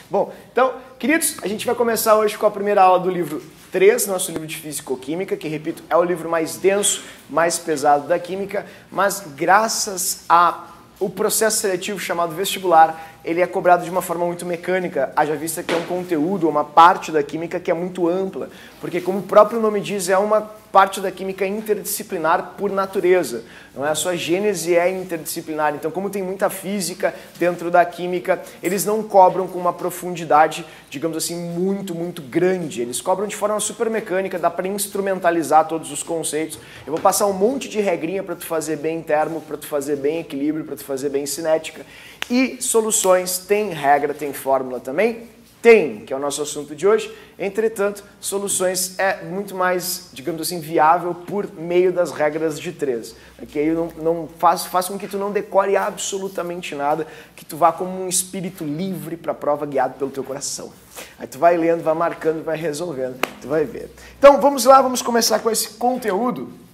Bom, então, queridos, a gente vai começar hoje com a primeira aula do livro 3, nosso livro de Físico-Química, que, repito, é o livro mais denso, mais pesado da química, mas graças ao processo seletivo chamado vestibular, ele é cobrado de uma forma muito mecânica, haja vista que é um conteúdo, uma parte da química que é muito ampla, porque como o próprio nome diz, é uma parte da química interdisciplinar por natureza, não é? A sua gênese é interdisciplinar, então como tem muita física dentro da química, eles não cobram com uma profundidade, digamos assim, muito grande, eles cobram de forma super mecânica, dá para instrumentalizar todos os conceitos. Eu vou passar um monte de regrinha para tu fazer bem termo, para tu fazer bem equilíbrio, para tu fazer bem cinética, e soluções, tem regra, tem fórmula também? Tem, que é o nosso assunto de hoje. Entretanto, soluções é muito mais, digamos assim, viável por meio das regras de 3. Que aí não faz com que tu não decore absolutamente nada, que tu vá como um espírito livre para a prova guiado pelo teu coração. Aí tu vai lendo, vai marcando, vai resolvendo, tu vai ver. Então vamos lá, vamos começar com esse conteúdo,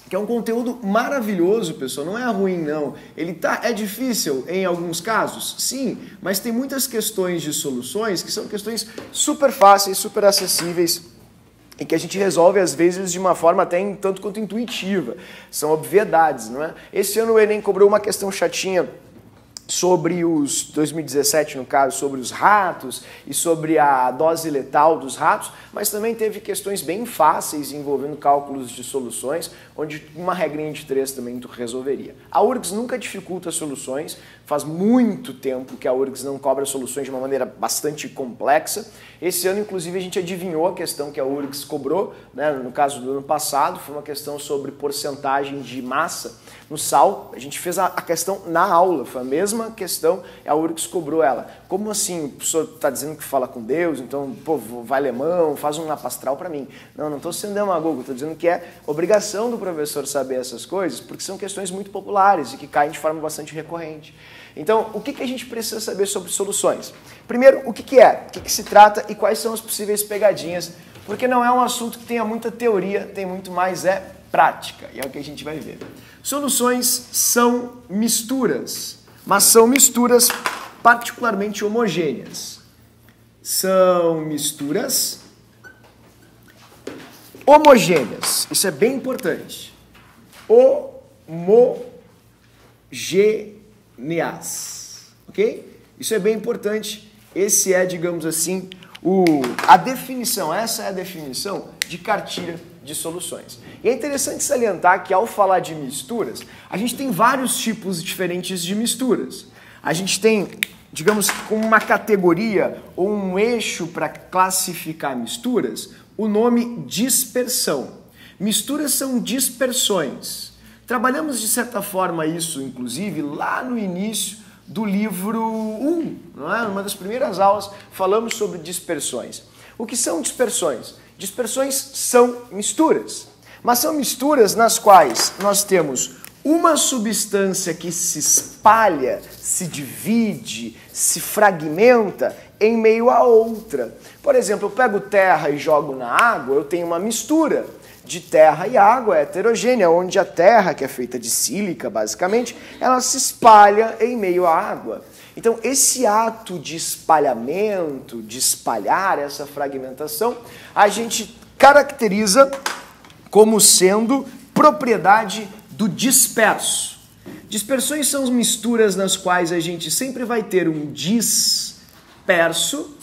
que é um conteúdo maravilhoso, pessoal, não é ruim não. É difícil em alguns casos? Sim, mas tem muitas questões de soluções que são questões super fáceis, super acessíveis e que a gente resolve às vezes de uma forma até tanto quanto intuitiva. São obviedades, não é? Esse ano o Enem cobrou uma questão chatinha sobre os 2017, no caso, sobre os ratos e sobre a dose letal dos ratos, mas também teve questões bem fáceis envolvendo cálculos de soluções, onde uma regrinha de 3 também tu resolveria. A URGS nunca dificulta soluções, faz muito tempo que a URGS não cobra soluções de uma maneira bastante complexa. Esse ano, inclusive, a gente adivinhou a questão que a URGS cobrou, né? No caso do ano passado, foi uma questão sobre porcentagem de massa no sal. A gente fez a questão na aula, foi a mesma questão, a URGS cobrou ela. Como assim, o professor está dizendo que fala com Deus, então, pô, vai alemão, faz um mapa astral para mim. Não estou sendo demagogo, estou dizendo que é obrigação do professor saber essas coisas, porque são questões muito populares e que caem de forma bastante recorrente. Então, o que a gente precisa saber sobre soluções? Primeiro, o que é, o que se trata e quais são as possíveis pegadinhas, porque não é um assunto que tenha muita teoria, tem muito mais prática, e é o que a gente vai ver. Soluções são misturas, mas são misturas particularmente homogêneas. São misturas homogêneas, isso é bem importante. Homogêneas, ok? Isso é bem importante, esse é, digamos assim, a definição, essa é a definição de cartilha de soluções. E é interessante salientar que ao falar de misturas, a gente tem vários tipos diferentes de misturas. A gente tem, digamos, como uma categoria ou um eixo para classificar misturas, o nome dispersão. Misturas são dispersões. Trabalhamos de certa forma isso, inclusive, lá no início do livro 1, não é? Numa das primeiras aulas falamos sobre dispersões. O que são dispersões? Dispersões são misturas, mas são misturas nas quais nós temos uma substância que se espalha, se divide, se fragmenta em meio a outra. Por exemplo, eu pego terra e jogo na água, eu tenho uma mistura de terra e água heterogênea, onde a terra, que é feita de sílica, basicamente, ela se espalha em meio à água. Então, esse ato de espalhamento, de espalhar essa fragmentação, a gente caracteriza como sendo propriedade do disperso. Dispersões são misturas nas quais a gente sempre vai ter um disperso,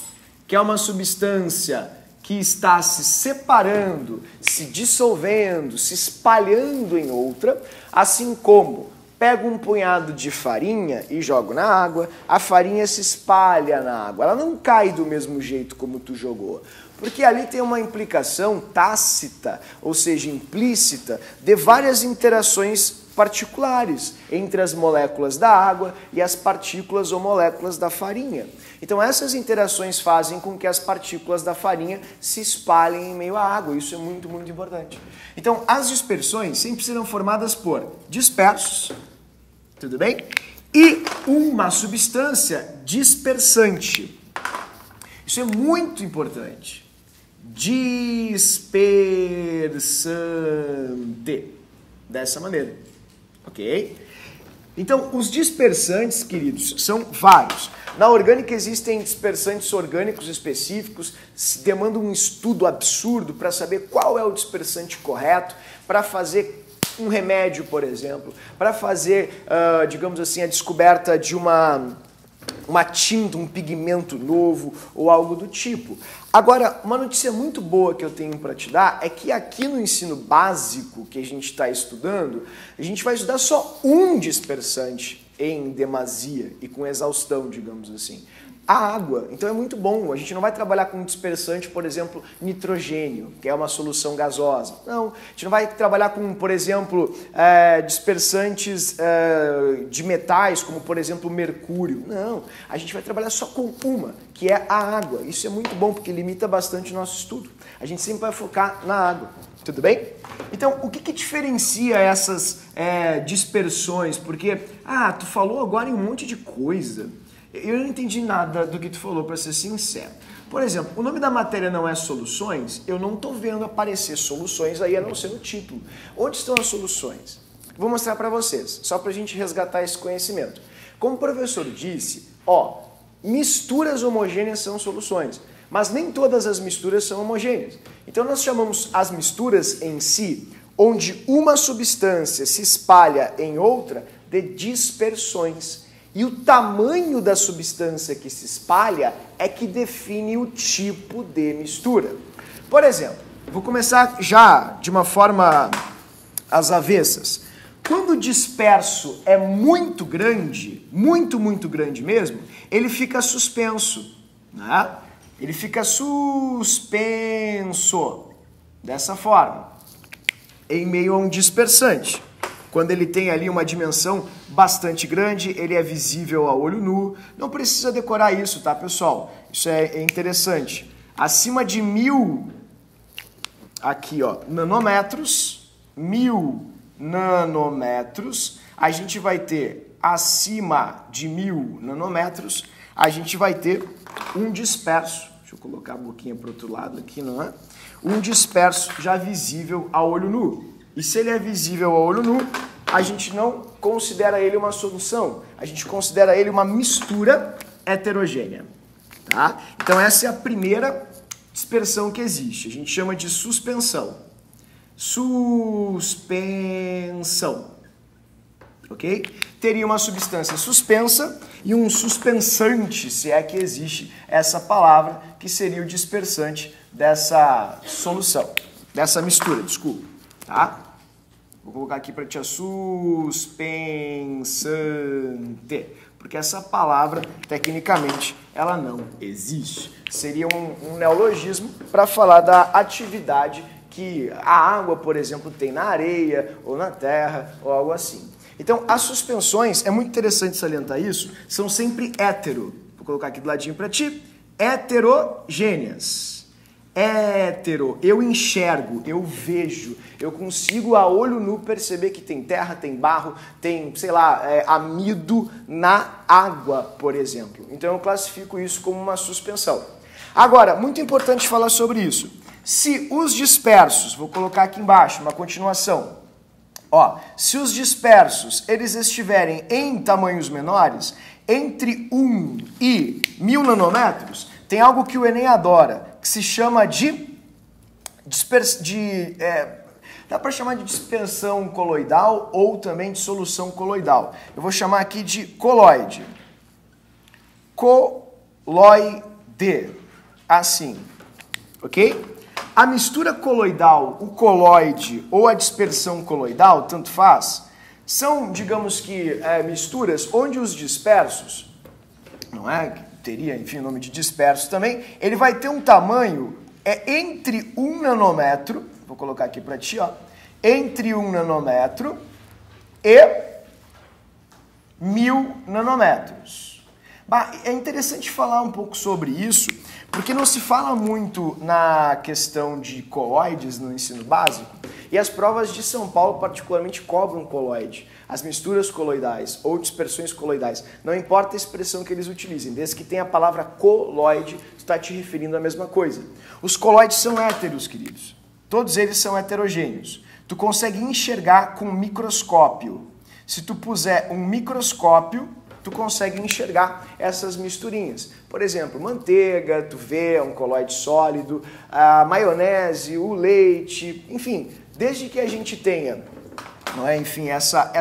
que é uma substância que está se separando, se dissolvendo, se espalhando em outra, assim como pego um punhado de farinha e jogo na água, a farinha se espalha na água, ela não cai do mesmo jeito como tu jogou, porque ali tem uma implicação tácita, ou seja, implícita, de várias interações particulares entre as moléculas da água e as partículas ou moléculas da farinha. Então essas interações fazem com que as partículas da farinha se espalhem em meio à água. Isso é muito importante. Então as dispersões sempre serão formadas por dispersos, tudo bem? E uma substância dispersante. Isso é muito importante. Dispersante. Dessa maneira. Ok? Então, os dispersantes, queridos, são vários. Na orgânica existem dispersantes orgânicos específicos, demandam um estudo absurdo para saber qual é o dispersante correto, para fazer um remédio, por exemplo, para fazer, digamos assim, a descoberta de uma tinta, um pigmento novo ou algo do tipo. Agora, uma notícia muito boa que eu tenho para te dar é que aqui no ensino básico que a gente está estudando, a gente vai estudar só um dispersante em demasia e com exaustão, digamos assim. A água. Então é muito bom. A gente não vai trabalhar com dispersante, por exemplo, nitrogênio, que é uma solução gasosa. Não. A gente não vai trabalhar com, por exemplo, dispersantes de metais, como, por exemplo, mercúrio. Não. A gente vai trabalhar só com uma, que é a água. Isso é muito bom, porque limita bastante o nosso estudo. A gente sempre vai focar na água. Tudo bem? Então, o que diferencia essas dispersões? Porque, tu falou agora em um monte de coisa. Eu não entendi nada do que tu falou, para ser sincero. Por exemplo, o nome da matéria não é soluções, eu não estou vendo aparecer soluções aí, a não ser no título. Onde estão as soluções? Vou mostrar para vocês, só para a gente resgatar esse conhecimento. Como o professor disse, misturas homogêneas são soluções, mas nem todas as misturas são homogêneas. Então nós chamamos as misturas em si, onde uma substância se espalha em outra, de dispersões. E o tamanho da substância que se espalha é que define o tipo de mistura. Por exemplo, vou começar já de uma forma às avessas. Quando o disperso é muito grande, muito grande mesmo, ele fica suspenso, né? Ele fica suspenso, dessa forma, em meio a um dispersante. Quando ele tem ali uma dimensão bastante grande, ele é visível a olho nu. Não precisa decorar isso, tá, pessoal? Isso é interessante. Acima de 1000, aqui, nanômetros, 1000 nanômetros, a gente vai ter, acima de 1000 nanômetros, a gente vai ter um disperso. Deixa eu colocar a boquinha para o outro lado aqui, não é? Um disperso já visível a olho nu. E se ele é visível a olho nu, a gente não considera ele uma solução, a gente considera ele uma mistura heterogênea. Tá? Então essa é a primeira dispersão que existe, a gente chama de suspensão. Suspensão. Ok? Teria uma substância suspensa e um suspensante, se é que existe essa palavra, que seria o dispersante dessa solução, dessa mistura, desculpa. Tá? Vou colocar aqui para ti a suspensante, porque essa palavra, tecnicamente, ela não existe. Seria um neologismo para falar da atividade que a água, por exemplo, tem na areia ou na terra ou algo assim. Então, as suspensões, é muito interessante salientar isso, são sempre hétero. Vou colocar aqui do ladinho para ti. Heterogêneas. Hétero, eu enxergo, eu vejo, eu consigo a olho nu perceber que tem terra, tem barro, tem, sei lá, amido na água, por exemplo. Então eu classifico isso como uma suspensão. Agora, muito importante falar sobre isso. Se os dispersos, vou colocar aqui embaixo uma continuação, se os dispersos eles estiverem em tamanhos menores, entre 1 e 1000 nanômetros, tem algo que o Enem adora, que se chama dá para chamar de dispersão coloidal ou também de solução coloidal. Eu vou chamar aqui de coloide. Coloide. Assim. Ok? A mistura coloidal, o coloide ou a dispersão coloidal, tanto faz, são, digamos que, misturas onde os dispersos, não é? Teria, enfim, o nome de disperso também, ele vai ter um tamanho entre 1 nanômetro, vou colocar aqui para ti, entre 1 nanômetro e 1000 nanômetros. É interessante falar um pouco sobre isso, porque não se fala muito na questão de coloides no ensino básico, e as provas de São Paulo particularmente cobram coloide. As misturas coloidais ou dispersões coloidais, não importa a expressão que eles utilizem, desde que tenha a palavra coloide, tu está te referindo à mesma coisa. Os coloides são héteros, queridos. Todos eles são heterogêneos. Tu consegue enxergar com um microscópio. Se tu puser um microscópio, tu consegue enxergar essas misturinhas. Por exemplo, manteiga, tu vê um colóide sólido, a maionese, o leite, enfim, desde que a gente tenha, não é, enfim, essa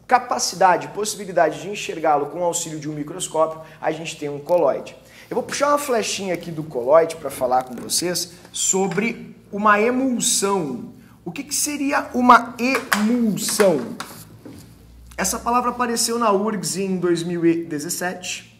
capacidade, possibilidade de enxergá-lo com o auxílio de um microscópio, a gente tem um colóide. Eu vou puxar uma flechinha aqui do colóide para falar com vocês sobre uma emulsão. O que seria uma emulsão? Essa palavra apareceu na URGS em 2017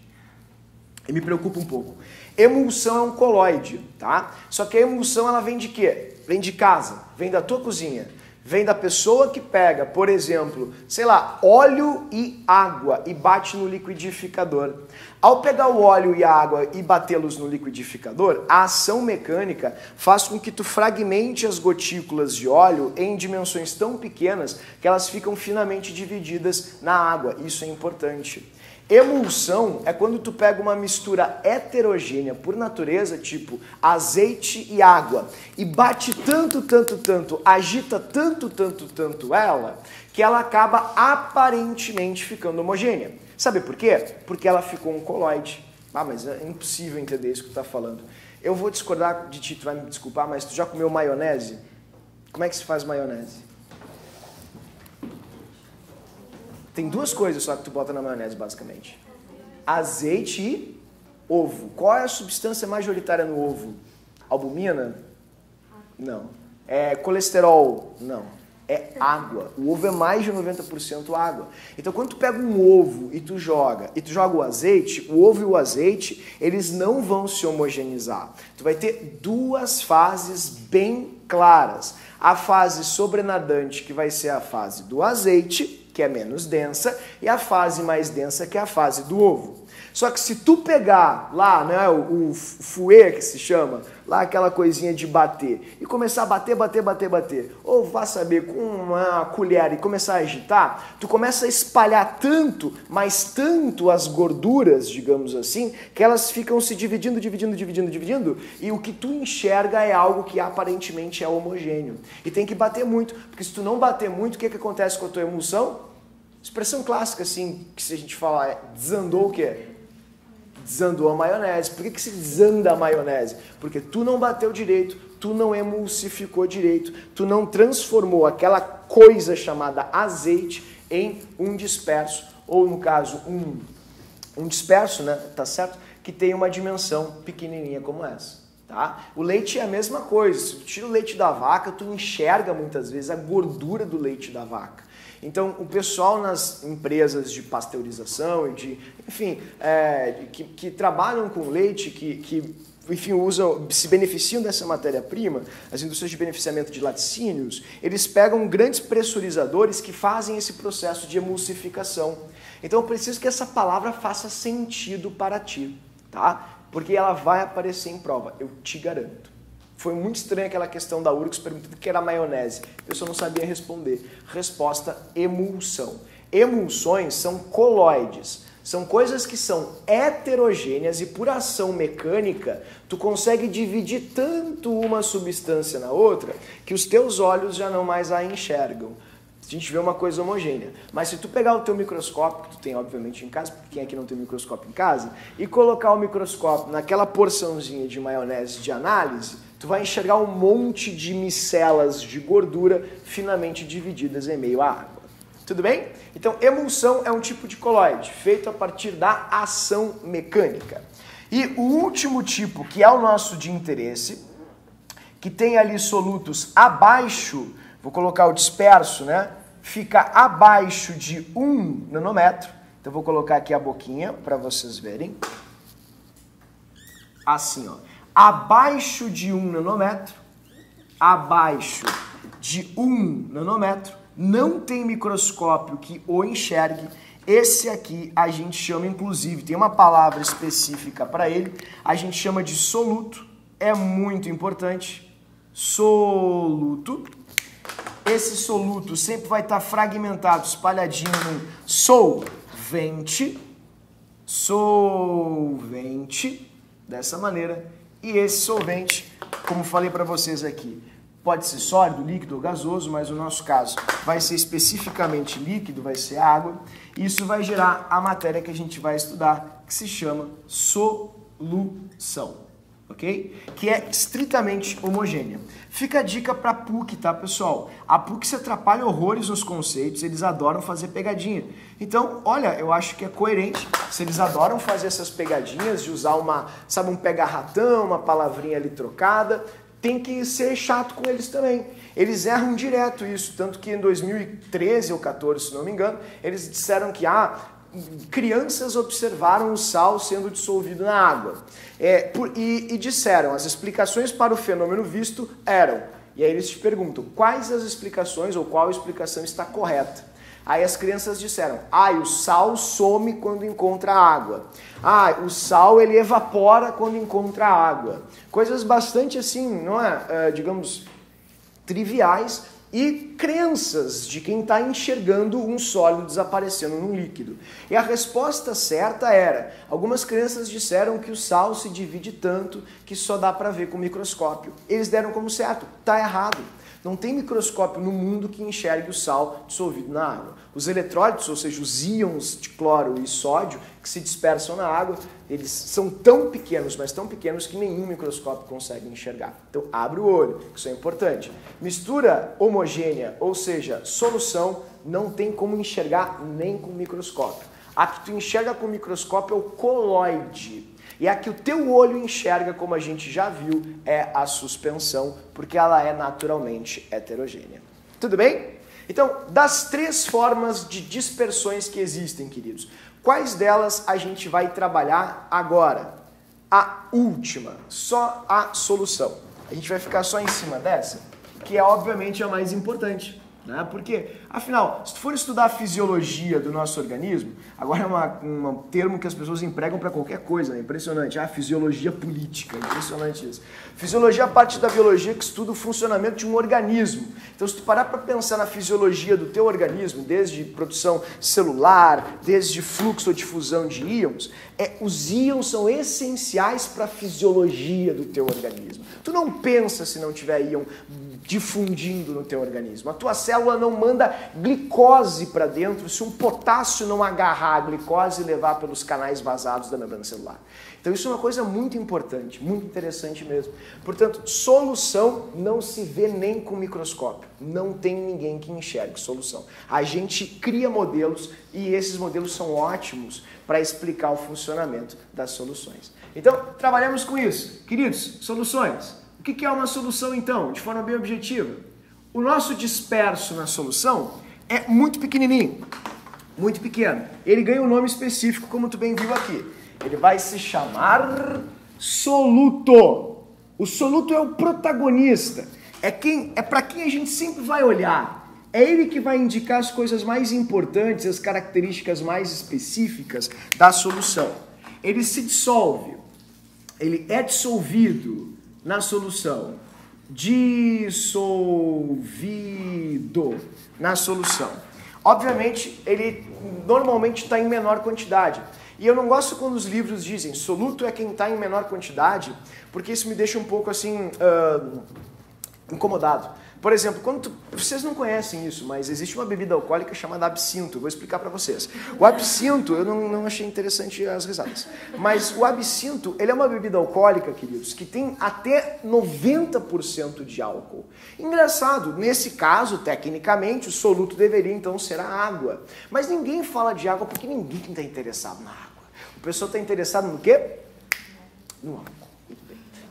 e me preocupa um pouco. Emulsão é um colóide, tá? Só que a emulsão ela vem de quê? Vem de casa, vem da tua cozinha, vem da pessoa que pega, por exemplo, sei lá, óleo e água e bate no liquidificador. Ao pegar o óleo e a água e batê-los no liquidificador, a ação mecânica faz com que tu fragmente as gotículas de óleo em dimensões tão pequenas que elas ficam finamente divididas na água. Isso é importante. Emulsão é quando tu pega uma mistura heterogênea por natureza, tipo azeite e água, e bate tanto, agita tanto ela, que ela acaba aparentemente ficando homogênea. Sabe por quê? Porque ela ficou um colóide. Ah, mas é impossível entender isso que tu tá falando. Eu vou discordar de ti, tu vai me desculpar, mas tu já comeu maionese? Como é que se faz maionese? Tem duas coisas só que tu bota na maionese, basicamente. Azeite e ovo. Qual é a substância majoritária no ovo? Albumina? Não. É colesterol? Não. É água. O ovo é mais de 90% água. Então, quando tu pega um ovo e tu joga o azeite, o ovo e o azeite, eles não vão se homogeneizar. Tu vai ter duas fases bem claras. A fase sobrenadante, que vai ser a fase do azeite, que é menos densa, e a fase mais densa, que é a fase do ovo. Só que se tu pegar lá, né, o fouet que se chama, lá aquela coisinha de bater, e começar a bater, ou vá saber, com uma colher e começar a agitar, tu começa a espalhar tanto, mas tanto as gorduras, digamos assim, que elas ficam se dividindo, e o que tu enxerga é algo que aparentemente é homogêneo. E tem que bater muito, porque se tu não bater muito, o que acontece com a tua emulsão? Expressão clássica, assim, que se a gente falar é desandou o quê? Desandou a maionese. Por que se desanda a maionese? Porque tu não bateu direito, tu não emulsificou direito, tu não transformou aquela coisa chamada azeite em um disperso, ou no caso, um disperso, né, tá certo? Que tem uma dimensão pequenininha como essa. Tá? O leite é a mesma coisa. Se tu tira o leite da vaca, tu enxerga muitas vezes a gordura do leite da vaca. Então, o pessoal nas empresas de pasteurização e de, enfim, que trabalham com leite, que enfim, se beneficiam dessa matéria-prima, as indústrias de beneficiamento de laticínios, eles pegam grandes pressurizadores que fazem esse processo de emulsificação. Então, eu preciso que essa palavra faça sentido para ti, tá? Porque ela vai aparecer em prova, eu te garanto. Foi muito estranha aquela questão da URGS perguntando o que era maionese. Eu só não sabia responder. Resposta, emulsão. Emulsões são colóides. São coisas que são heterogêneas e por ação mecânica, tu consegue dividir tanto uma substância na outra que os teus olhos já não mais a enxergam. A gente vê uma coisa homogênea. Mas se tu pegar o teu microscópio, que tu tem obviamente em casa, porque quem aqui não tem microscópio em casa, e colocar o microscópio naquela porçãozinha de maionese de análise, tu vai enxergar um monte de micelas de gordura finamente divididas em meio à água. Tudo bem? Então, emulsão é um tipo de colóide, feito a partir da ação mecânica. E o último tipo, que é o nosso de interesse, que tem ali solutos abaixo, vou colocar o disperso, né? Fica abaixo de 1 nanômetro. Então, vou colocar aqui a boquinha para vocês verem. Assim, ó. Abaixo de 1 nanômetro, não tem microscópio que o enxergue. Esse aqui a gente chama, inclusive, tem uma palavra específica para ele, a gente chama de soluto, é muito importante, soluto. Esse soluto sempre vai estar fragmentado, espalhadinho no solvente, dessa maneira. E esse solvente, como falei para vocês aqui, Pode ser sólido, líquido ou gasoso, mas no nosso caso vai ser especificamente líquido, vai ser água. E isso vai gerar a matéria que a gente vai estudar, que se chama solução, ok? Que é estritamente homogênea. Fica a dica para a PUC, tá, pessoal? A PUC se atrapalha horrores nos conceitos, eles adoram fazer pegadinha. Então, olha, eu acho que é coerente, se eles adoram fazer essas pegadinhas, de usar um pega-ratão, uma palavrinha ali trocada, tem que ser chato com eles também. Eles erram direto isso, tanto que em 2013 ou 14, se não me engano, eles disseram que crianças observaram o sal sendo dissolvido na água. E disseram, as explicações para o fenômeno visto eram, e aí eles te perguntam, quais as explicações ou qual explicação está correta? Aí as crianças disseram, o sal some quando encontra água. O sal ele evapora quando encontra água. Coisas bastante assim, não é, digamos, triviais e crenças de quem está enxergando um sólido desaparecendo num líquido. E a resposta certa era, algumas crianças disseram que o sal se divide tanto que só dá para ver com o microscópio. Eles deram como certo, está errado. Não tem microscópio no mundo que enxergue o sal dissolvido na água. Os eletrólitos, ou seja, os íons de cloro e sódio que se dispersam na água, eles são tão pequenos, mas tão pequenos que nenhum microscópio consegue enxergar. Então abre o olho, isso é importante. Mistura homogênea, ou seja, solução, não tem como enxergar nem com microscópio. A que tu enxerga com microscópio é o coloide. E a que o teu olho enxerga, como a gente já viu, é a suspensão, porque ela é naturalmente heterogênea. Tudo bem? Então, das 3 formas de dispersões que existem, queridos, quais delas a gente vai trabalhar agora? A última, só a solução. A gente vai ficar só em cima dessa, que é obviamente a mais importante. Porque, afinal, se tu for estudar a fisiologia do nosso organismo, agora é um termo que as pessoas empregam para qualquer coisa, né? Impressionante. Fisiologia política, impressionante isso. Fisiologia é a parte da biologia que estuda o funcionamento de um organismo. Então, se tu parar para pensar na fisiologia do teu organismo, desde produção celular, desde fluxo ou difusão de íons, os íons são essenciais para a fisiologia do teu organismo. Tu não pensa se não tiver íon difundindo no teu organismo. A tua célula não manda glicose para dentro se um potássio não agarrar a glicose e levar pelos canais vazados da membrana celular. Então isso é uma coisa muito importante, muito interessante mesmo. Portanto, solução não se vê nem com microscópio. Não tem ninguém que enxergue solução. A gente cria modelos e esses modelos são ótimos para explicar o funcionamento das soluções. Então, trabalhamos com isso. Queridos, soluções. O que é uma solução, então, de forma bem objetiva? O nosso disperso na solução é muito pequenininho, muito pequeno. Ele ganha um nome específico, como tu bem viu aqui. Ele vai se chamar soluto. O soluto é o protagonista, é para quem a gente sempre vai olhar. É ele que vai indicar as coisas mais importantes, as características mais específicas da solução. Ele se dissolve, ele é dissolvido na solução, dissolvido na solução. Obviamente, ele normalmente está em menor quantidade. E eu não gosto quando os livros dizem soluto é quem está em menor quantidade, porque isso me deixa um pouco assim, incomodado. Por exemplo, vocês não conhecem isso, mas existe uma bebida alcoólica chamada absinto. Eu vou explicar para vocês. O absinto, eu não achei interessante as risadas, mas o absinto, ele é uma bebida alcoólica, queridos, que tem até 90% de álcool. Engraçado, nesse caso, tecnicamente, o soluto deveria então ser a água. Mas ninguém fala de água porque ninguém está interessado na água. O pessoal está interessado no quê? No álcool.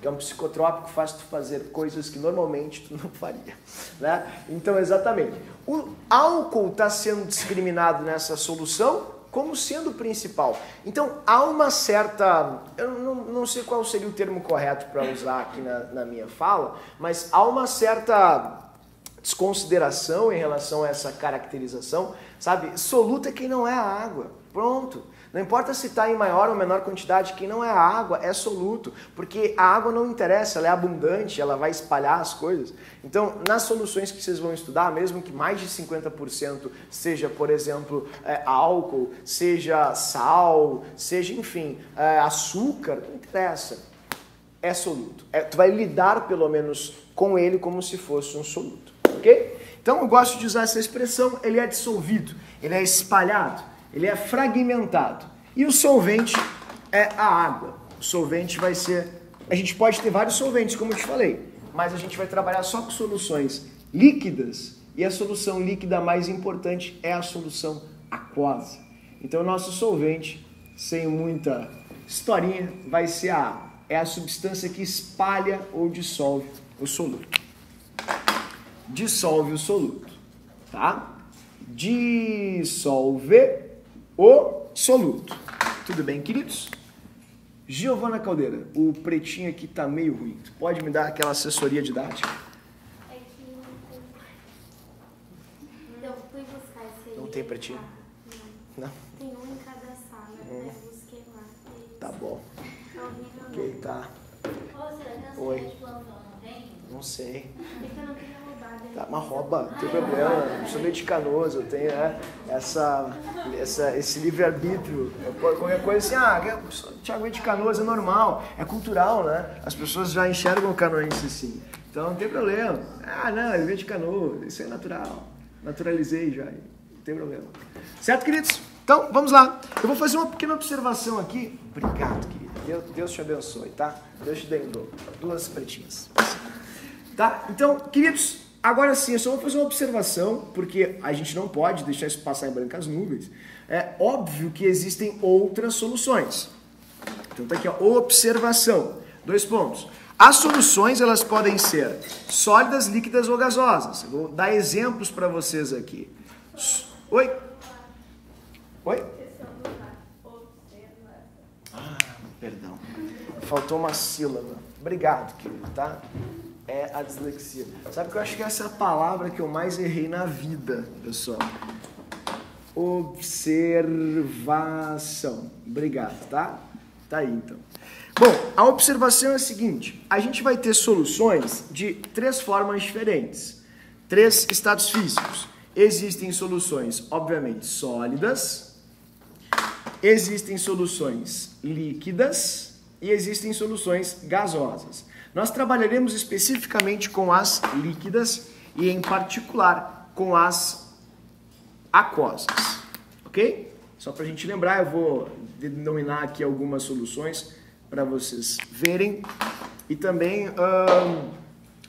Que é um psicotrópico que faz tu fazer coisas que normalmente tu não faria, né? Então, exatamente. O álcool está sendo discriminado nessa solução como sendo o principal. Então, há uma certa... Eu não sei qual seria o termo correto para usar aqui na minha fala, mas há uma certa desconsideração em relação a essa caracterização, sabe? Soluto é quem não é a água. Pronto. Não importa se está em maior ou menor quantidade, quem não é a água é soluto, porque a água não interessa, ela é abundante, ela vai espalhar as coisas. Então, nas soluções que vocês vão estudar, mesmo que mais de 50% seja, por exemplo, álcool, seja sal, seja, enfim, açúcar, não interessa. é soluto. Tu vai lidar, pelo menos, com ele como se fosse um soluto, ok? Então, eu gosto de usar essa expressão, ele é dissolvido, ele é espalhado, ele é fragmentado. E o solvente é a água. O solvente vai ser... A gente pode ter vários solventes, como eu te falei, mas a gente vai trabalhar só com soluções líquidas, e a solução líquida mais importante é a solução aquosa. Então, o nosso solvente, sem muita historinha, vai ser a água. É a substância que espalha ou dissolve o soluto. Dissolve o soluto, tá? Dissolve o soluto. Tudo bem, queridos? Giovana Caldeira, o pretinho aqui tá meio ruim. Tu pode me dar aquela assessoria didática? É que eu fui buscar esse aí. Não tem pretinho? Não. Tem um em cada sala. Eu busquei lá. Tá bom. É horrível. Ok, tá. Ô, será que essa Oi. de plantão não tem? Não sei. É que eu não queria roubar. Daí Tá, mas rouba, não tem problema. Eu sou meio de Canoas, eu tenho esse livre-arbítrio. Qualquer coisa assim, Thiago de Canoas é normal, é cultural, né? As pessoas já enxergam o canoense assim. Então não tem problema. Não, ele veio de Canoas, isso é natural. Naturalizei já, não tem problema. Certo, queridos? Então, vamos lá. Eu vou fazer uma pequena observação aqui. Obrigado, querido. Deus te abençoe, tá? Deus te dê em dobro. 2 pretinhas. Tá? Então, queridos, agora sim, eu só vou fazer uma observação, porque a gente não pode deixar isso passar em brancas nuvens. É óbvio que existem outras soluções. Então tá aqui, ó, observação. 2 pontos. As soluções, elas podem ser sólidas, líquidas ou gasosas. Eu vou dar exemplos para vocês aqui. Oi? Oi? Perdão. Faltou uma sílaba. Obrigado, querido, tá? É a dislexia. Sabe que eu acho que essa é a palavra que eu mais errei na vida, pessoal. Observação. Obrigado, tá? Tá aí, então. Bom, a observação é a seguinte. A gente vai ter soluções de 3 formas diferentes. 3 estados físicos. Existem soluções, obviamente, sólidas. Existem soluções líquidas. E existem soluções gasosas. Nós trabalharemos especificamente com as líquidas e, em particular, com as aquosas, ok? Só para a gente lembrar, eu vou denominar aqui algumas soluções para vocês verem e também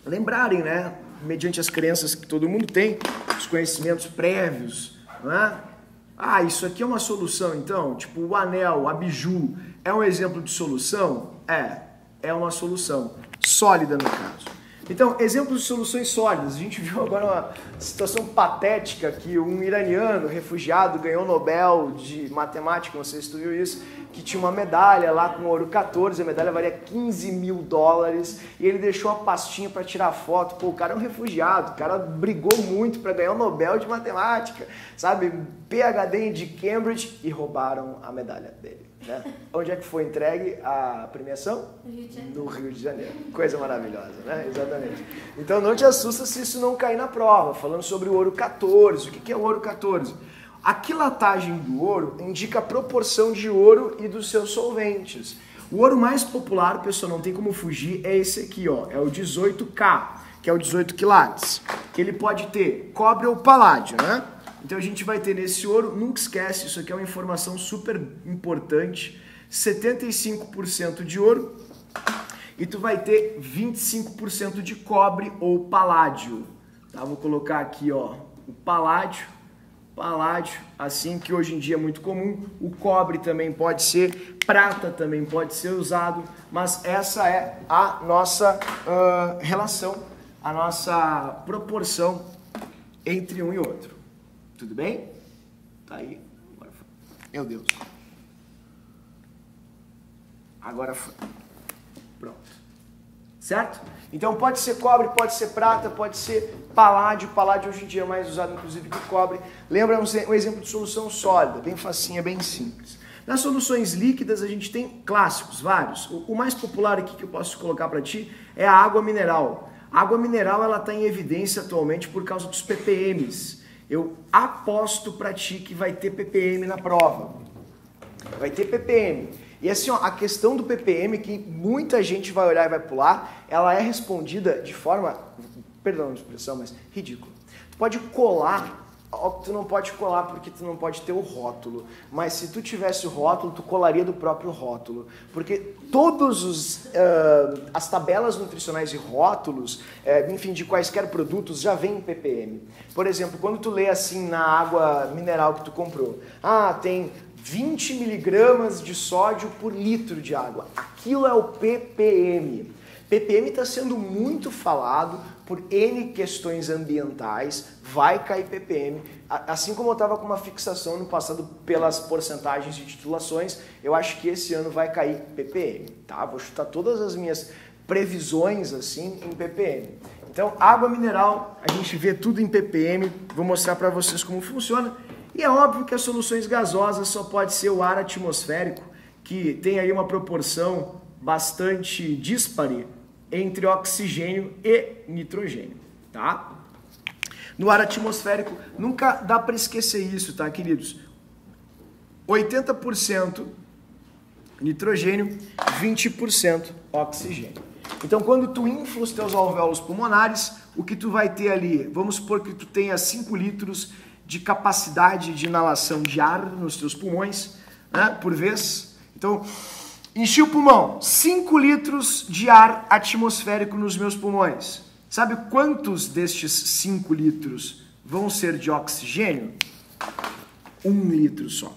lembrarem, né, mediante as crenças que todo mundo tem, os conhecimentos prévios, não é? Isso aqui é uma solução, então, tipo o anel, a biju, é um exemplo de solução? É uma solução. Sólida, no caso. Então, exemplos de soluções sólidas. A gente viu agora uma situação patética que um iraniano refugiado ganhou o Nobel de Matemática, não sei se tu viu isso, que tinha uma medalha lá com ouro 14, a medalha valia $15 mil, e ele deixou a pastinha para tirar foto. Pô, o cara é um refugiado, o cara brigou muito para ganhar o Nobel de Matemática, sabe? PhD de Cambridge, e roubaram a medalha dele. Né? Onde é que foi entregue a premiação? No Rio de Janeiro. Coisa maravilhosa, né? Exatamente. Então não te assusta se isso não cair na prova. Falando sobre o ouro 14. O que é o ouro 14? A quilatagem do ouro indica a proporção de ouro e dos seus solventes. O ouro mais popular, pessoal, não tem como fugir, é esse aqui, ó. É o 18K, que é o 18 quilates. Que ele pode ter cobre ou paládio, né? Então a gente vai ter nesse ouro, nunca esquece, isso aqui é uma informação super importante, 75% de ouro e tu vai ter 25% de cobre ou paládio. Tá? Vou colocar aqui, ó, o paládio, assim que hoje em dia é muito comum, o cobre também pode ser, prata também pode ser usado, mas essa é a nossa relação, a nossa proporção entre um e outro. Tudo bem? Tá aí. Agora foi. Meu Deus. Agora foi. Pronto. Certo? Então pode ser cobre, pode ser prata, pode ser paládio. Paládio hoje em dia é mais usado inclusive que o cobre. Lembra um exemplo de solução sólida, bem facinha, bem simples. Nas soluções líquidas a gente tem clássicos, vários. O mais popular aqui que eu posso colocar para ti é a água mineral. A água mineral ela está em evidência atualmente por causa dos ppms. Eu aposto para ti que vai ter ppm na prova. Vai ter ppm. E assim, ó, a questão do ppm, que muita gente vai olhar e vai pular, ela é respondida de forma, perdão a expressão, mas ridícula. Tu pode colar, tu não pode colar porque tu não pode ter o rótulo, mas se tu tivesse o rótulo, tu colaria do próprio rótulo, porque todos as tabelas nutricionais e rótulos, enfim, de quaisquer produtos já vem em ppm. Por exemplo, quando tu lê assim na água mineral que tu comprou, tem 20 miligramas de sódio por litro de água, aquilo é o ppm. ppm está sendo muito falado por N questões ambientais, vai cair ppm. Assim como eu estava com uma fixação no passado pelas porcentagens de titulações, eu acho que esse ano vai cair ppm, tá? Vou chutar todas as minhas previsões assim em ppm. Então, água mineral, a gente vê tudo em ppm, vou mostrar para vocês como funciona. E é óbvio que as soluções gasosas só pode ser o ar atmosférico, que tem aí uma proporção bastante díspare entre oxigênio e nitrogênio, tá? No ar atmosférico, nunca dá para esquecer isso, tá, queridos? 80% nitrogênio, 20% oxigênio. Então, quando tu infla os teus alvéolos pulmonares, o que tu vai ter ali? Vamos supor que tu tenha 5 litros de capacidade de inalação de ar nos teus pulmões, né, por vez. Então, enchi o pulmão, 5 litros de ar atmosférico nos meus pulmões. Sabe quantos destes 5 litros vão ser de oxigênio? 1 litro só.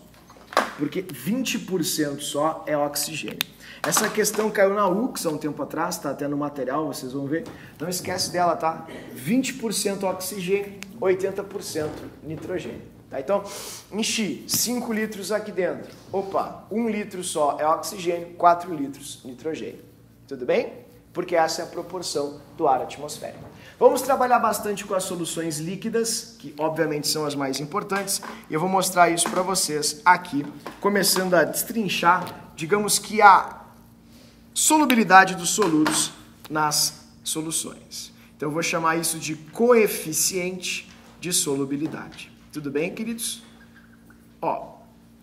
Porque 20% só é oxigênio. Essa questão caiu na UX há um tempo atrás, tá até no material, vocês vão ver. Não esquece dela, tá? 20% oxigênio, 80% nitrogênio. Tá? Então, enchi 5 litros aqui dentro. Opa, 1 litro só é oxigênio, 4 litros nitrogênio. Tudo bem? Porque essa é a proporção do ar atmosférico. Vamos trabalhar bastante com as soluções líquidas, que obviamente são as mais importantes, e eu vou mostrar isso para vocês aqui, começando a destrinchar, digamos que a solubilidade dos solutos nas soluções. Então eu vou chamar isso de coeficiente de solubilidade. Tudo bem, queridos? Ó,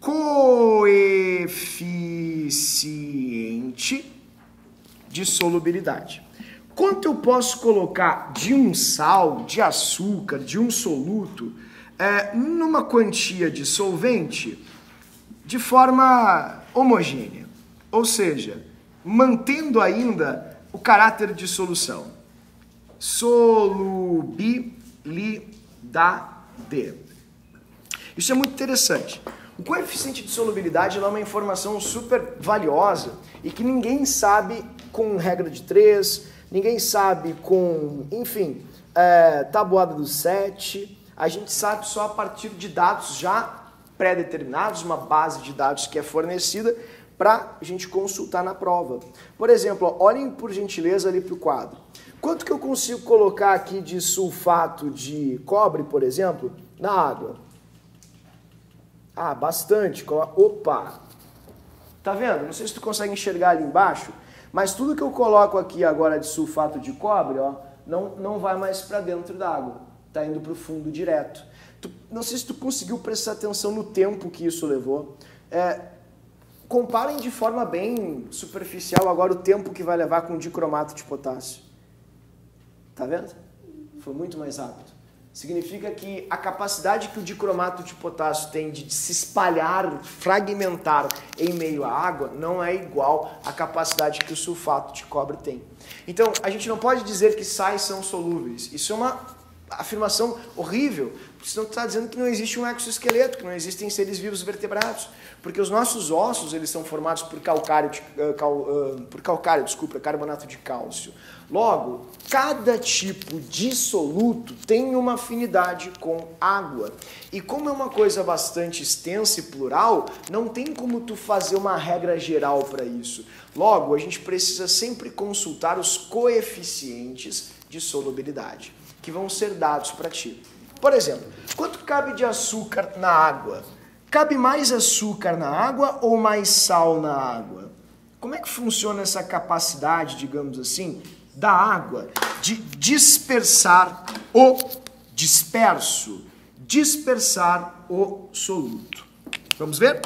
coeficiente de solubilidade. Quanto eu posso colocar de um sal, de açúcar, de um soluto, numa quantia de solvente de forma homogênea? Ou seja, mantendo ainda o caráter de solução. Solubilidade. Isso é muito interessante. O coeficiente de solubilidade é uma informação super valiosa e que ninguém sabe com regra de 3, ninguém sabe com, enfim, tabuada do 7. A gente sabe só a partir de dados já pré-determinados, uma base de dados que é fornecida para a gente consultar na prova. Por exemplo, ó, olhem por gentileza ali para o quadro. Quanto que eu consigo colocar aqui de sulfato de cobre, por exemplo, na água? Ah, bastante. Opa! Tá vendo? Não sei se tu consegue enxergar ali embaixo, mas tudo que eu coloco aqui agora de sulfato de cobre, ó, não vai mais para dentro da água. Tá indo para o fundo direto. Não sei se tu conseguiu prestar atenção no tempo que isso levou. Comparem de forma bem superficial agora o tempo que vai levar com o dicromato de potássio. Tá vendo? Foi muito mais rápido. Significa que a capacidade que o dicromato de potássio tem de se espalhar, fragmentar em meio à água, não é igual à capacidade que o sulfato de cobre tem. Então, a gente não pode dizer que sais são solúveis. Isso é uma afirmação horrível, porque senão tu está dizendo que não existe um exoesqueleto, que não existem seres vivos vertebrados, porque os nossos ossos eles são formados por carbonato de cálcio. Logo, cada tipo de soluto tem uma afinidade com água. E como é uma coisa bastante extensa e plural, não tem como tu fazer uma regra geral para isso. Logo, a gente precisa sempre consultar os coeficientes de solubilidade, que vão ser dados para ti. Por exemplo, quanto cabe de açúcar na água? Cabe mais açúcar na água ou mais sal na água? Como é que funciona essa capacidade, digamos assim, da água de dispersar o disperso, dispersar o soluto? Vamos ver?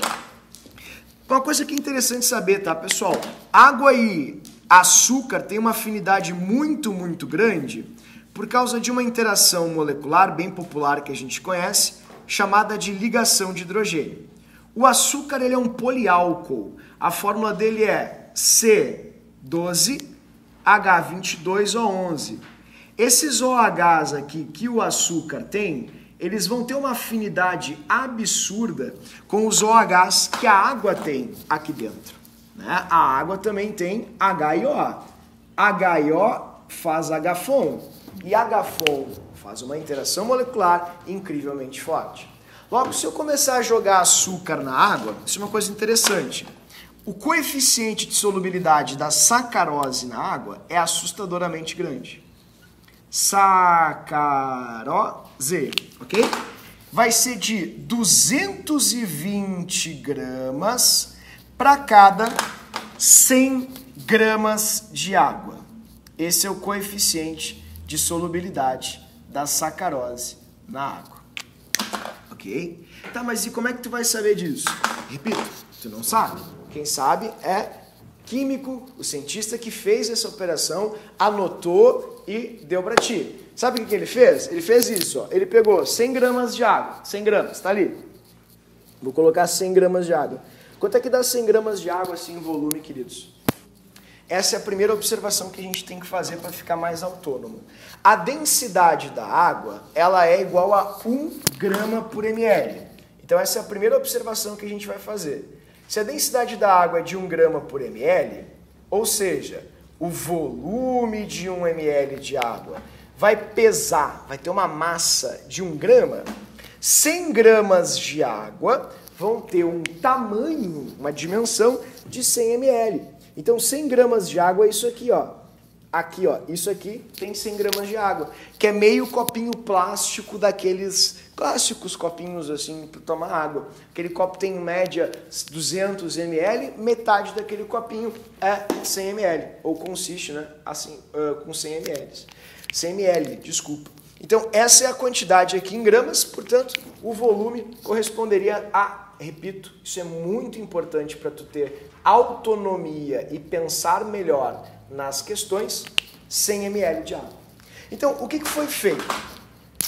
Uma coisa que é interessante saber, tá, pessoal? Água e açúcar têm uma afinidade muito, muito grande por causa de uma interação molecular bem popular que a gente conhece, chamada de ligação de hidrogênio. O açúcar ele é um poliálcool. A fórmula dele é C12H22O11. Esses OHs aqui que o açúcar tem, eles vão ter uma afinidade absurda com os OHs que a água tem aqui dentro, né? A água também tem H e OH. H e O faz HFON e HFON faz uma interação molecular incrivelmente forte. Logo, se eu começar a jogar açúcar na água, isso é uma coisa interessante. O coeficiente de solubilidade da sacarose na água é assustadoramente grande. Sacarose, ok? Vai ser de 220 gramas para cada 100 gramas de água. Esse é o coeficiente de solubilidade da sacarose na água. Ok? Tá, mas e como é que tu vai saber disso? Repito, tu não sabe. Quem sabe é químico, o cientista que fez essa operação, anotou e deu para ti. Sabe o que ele fez? Ele fez isso, ó. Ele pegou 100 gramas de água, 100 gramas, tá ali. Vou colocar 100 gramas de água. Quanto é que dá 100 gramas de água assim em volume, queridos? Essa é a primeira observação que a gente tem que fazer para ficar mais autônomo. A densidade da água, ela é igual a 1 grama por ml. Então essa é a primeira observação que a gente vai fazer. Se a densidade da água é de 1 grama por ml, ou seja, o volume de 1 ml de água vai pesar, vai ter uma massa de 1 grama, 100 gramas de água vão ter um tamanho, uma dimensão de 100 ml. Então 100 gramas de água é isso aqui, ó. Aqui, ó, isso aqui tem 100 gramas de água, que é meio copinho plástico daqueles clássicos copinhos assim para tomar água. Aquele copo tem em média 200 ml, metade daquele copinho é 100 ml, ou consiste, né, assim, com 100 ml. 100 ml, desculpa. Então essa é a quantidade aqui em gramas, portanto o volume corresponderia a, repito, isso é muito importante para tu ter autonomia e pensar melhor nas questões, 100 ml de água. Então, o que foi feito?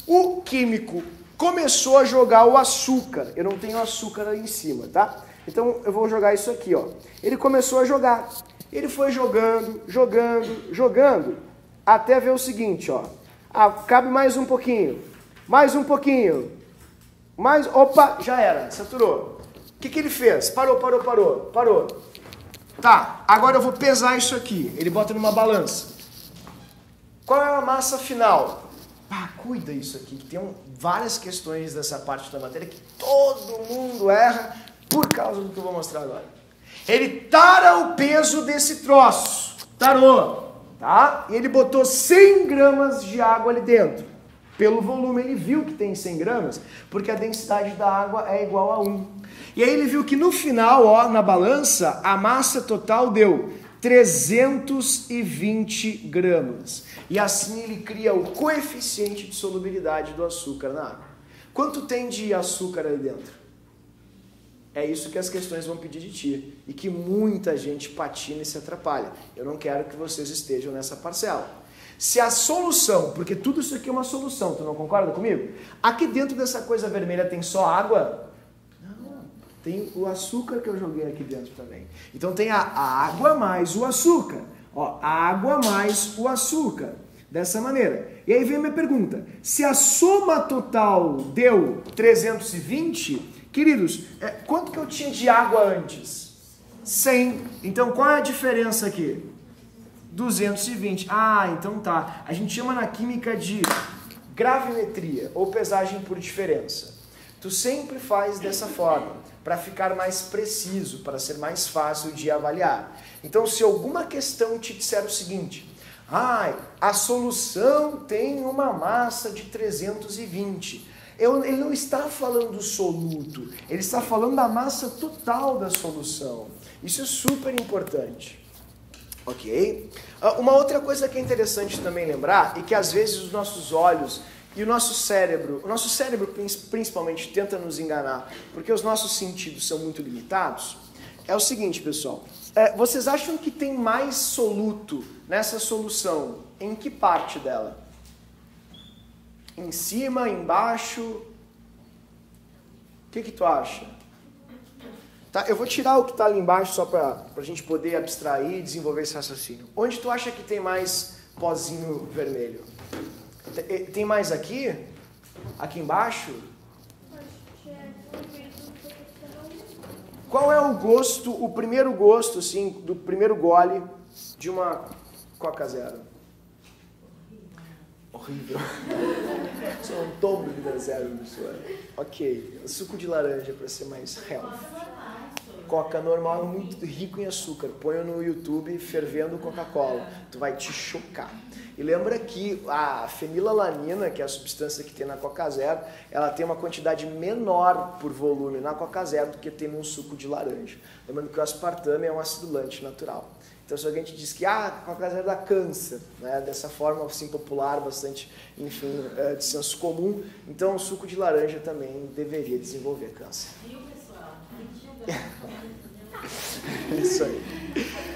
O químico começou a jogar o açúcar. Eu não tenho açúcar aí em cima, tá? Então, eu vou jogar isso aqui, ó. Ele começou a jogar. Ele foi jogando, jogando, jogando, até ver o seguinte, ó. Ah, cabe mais um pouquinho. Mais um pouquinho. Mais, opa, já era, saturou. O que ele fez? Parou. Tá, agora eu vou pesar isso aqui. Ele bota numa balança. Qual é a massa final? Ah, cuida isso aqui, que tem várias questões dessa parte da matéria que todo mundo erra por causa do que eu vou mostrar agora. Ele tara o peso desse troço. Tarou, tá? E ele botou 100 gramas de água ali dentro. Pelo volume, ele viu que tem 100 gramas, porque a densidade da água é igual a 1. E aí ele viu que no final, ó, na balança, a massa total deu 320 gramas. E assim ele cria o coeficiente de solubilidade do açúcar na água. Quanto tem de açúcar ali dentro? É isso que as questões vão pedir de ti. E que muita gente patina e se atrapalha. Eu não quero que vocês estejam nessa parcela. Se a solução, porque tudo isso aqui é uma solução, tu não concorda comigo? Aqui dentro dessa coisa vermelha tem só água? Não, tem o açúcar que eu joguei aqui dentro também. Então tem a água mais o açúcar. Ó, água mais o açúcar. Dessa maneira. E aí vem a minha pergunta. Se a soma total deu 320, queridos, quanto que eu tinha de água antes? 100. Então qual é a diferença aqui? 220. Ah, então tá. A gente chama na química de gravimetria, ou pesagem por diferença. Tu sempre faz dessa forma, para ficar mais preciso, para ser mais fácil de avaliar. Então, se alguma questão te disser o seguinte, a solução tem uma massa de 320. Ele não está falando do soluto, ele está falando da massa total da solução. Isso é super importante. Ok? Uma outra coisa que é interessante também lembrar, e que às vezes os nossos olhos e o nosso cérebro principalmente tenta nos enganar, porque os nossos sentidos são muito limitados, é o seguinte, pessoal. Vocês acham que tem mais soluto nessa solução? Em que parte dela? Em cima, embaixo? O que tu acha? Tá, eu vou tirar o que está ali embaixo só para a gente poder abstrair e desenvolver esse raciocínio. Onde tu acha que tem mais pozinho vermelho? Tem mais aqui? Aqui embaixo? Qual é o gosto, o primeiro gosto, assim, do primeiro gole de uma Coca Zero? Horrível. Só um tombo de dar zero no suor. Ok, suco de laranja para ser mais healthy. Coca normal é muito rico em açúcar. Põe no YouTube fervendo Coca-Cola. Tu vai te chocar. E lembra que a fenilalanina, que é a substância que tem na Coca Zero, ela tem uma quantidade menor por volume na Coca Zero do que tem num suco de laranja. Lembrando que o aspartame é um acidulante natural. Então, se alguém te diz que a Coca Zero dá câncer, né, dessa forma assim popular, bastante, enfim, de senso comum, então o suco de laranja também deveria desenvolver câncer. Isso aí.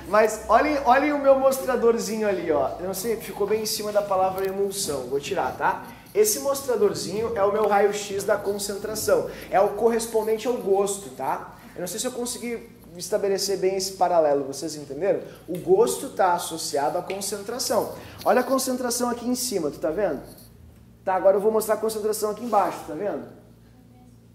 Mas olhem o meu mostradorzinho ali, ó. Eu não sei, ficou bem em cima da palavra emulsão. Vou tirar, tá? Esse mostradorzinho é o meu raio-x da concentração. É o correspondente ao gosto, tá? Eu não sei se eu consegui estabelecer bem esse paralelo, vocês entenderam? O gosto está associado à concentração. Olha a concentração aqui em cima, tu tá vendo? Tá, agora eu vou mostrar a concentração aqui embaixo, tá vendo?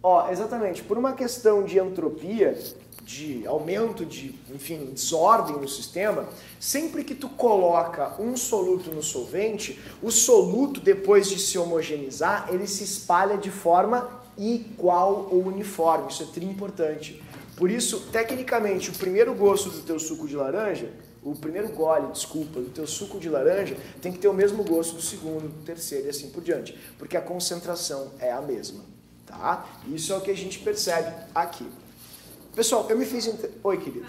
Ó, exatamente, por uma questão de entropia, de aumento de, enfim, desordem no sistema, sempre que tu coloca um soluto no solvente, o soluto, depois de se homogeneizar, ele se espalha de forma igual ou uniforme. Isso é tri importante. Por isso, tecnicamente, o primeiro gosto do teu suco de laranja, o primeiro gole, desculpa, do teu suco de laranja, tem que ter o mesmo gosto do segundo, do terceiro e assim por diante, porque a concentração é a mesma, tá? Isso é o que a gente percebe aqui. Pessoal, eu me fiz... Oi, querido.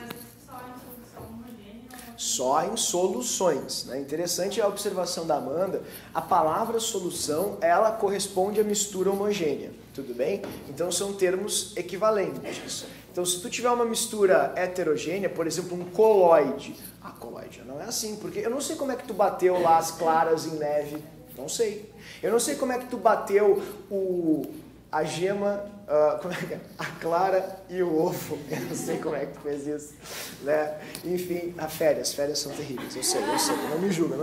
Só em soluções, né? Interessante a observação da Amanda. A palavra solução, ela corresponde à mistura homogênea, tudo bem? Então são termos equivalentes. Então se tu tiver uma mistura heterogênea, por exemplo, um coloide, coloide não é assim, porque eu não sei como é que tu bateu lá as claras em neve, não sei. Eu não sei como é que tu bateu a gema, a clara e o ovo. Eu não sei como é que tu fez isso, né? Enfim, férias são terríveis, eu sei, não me julga.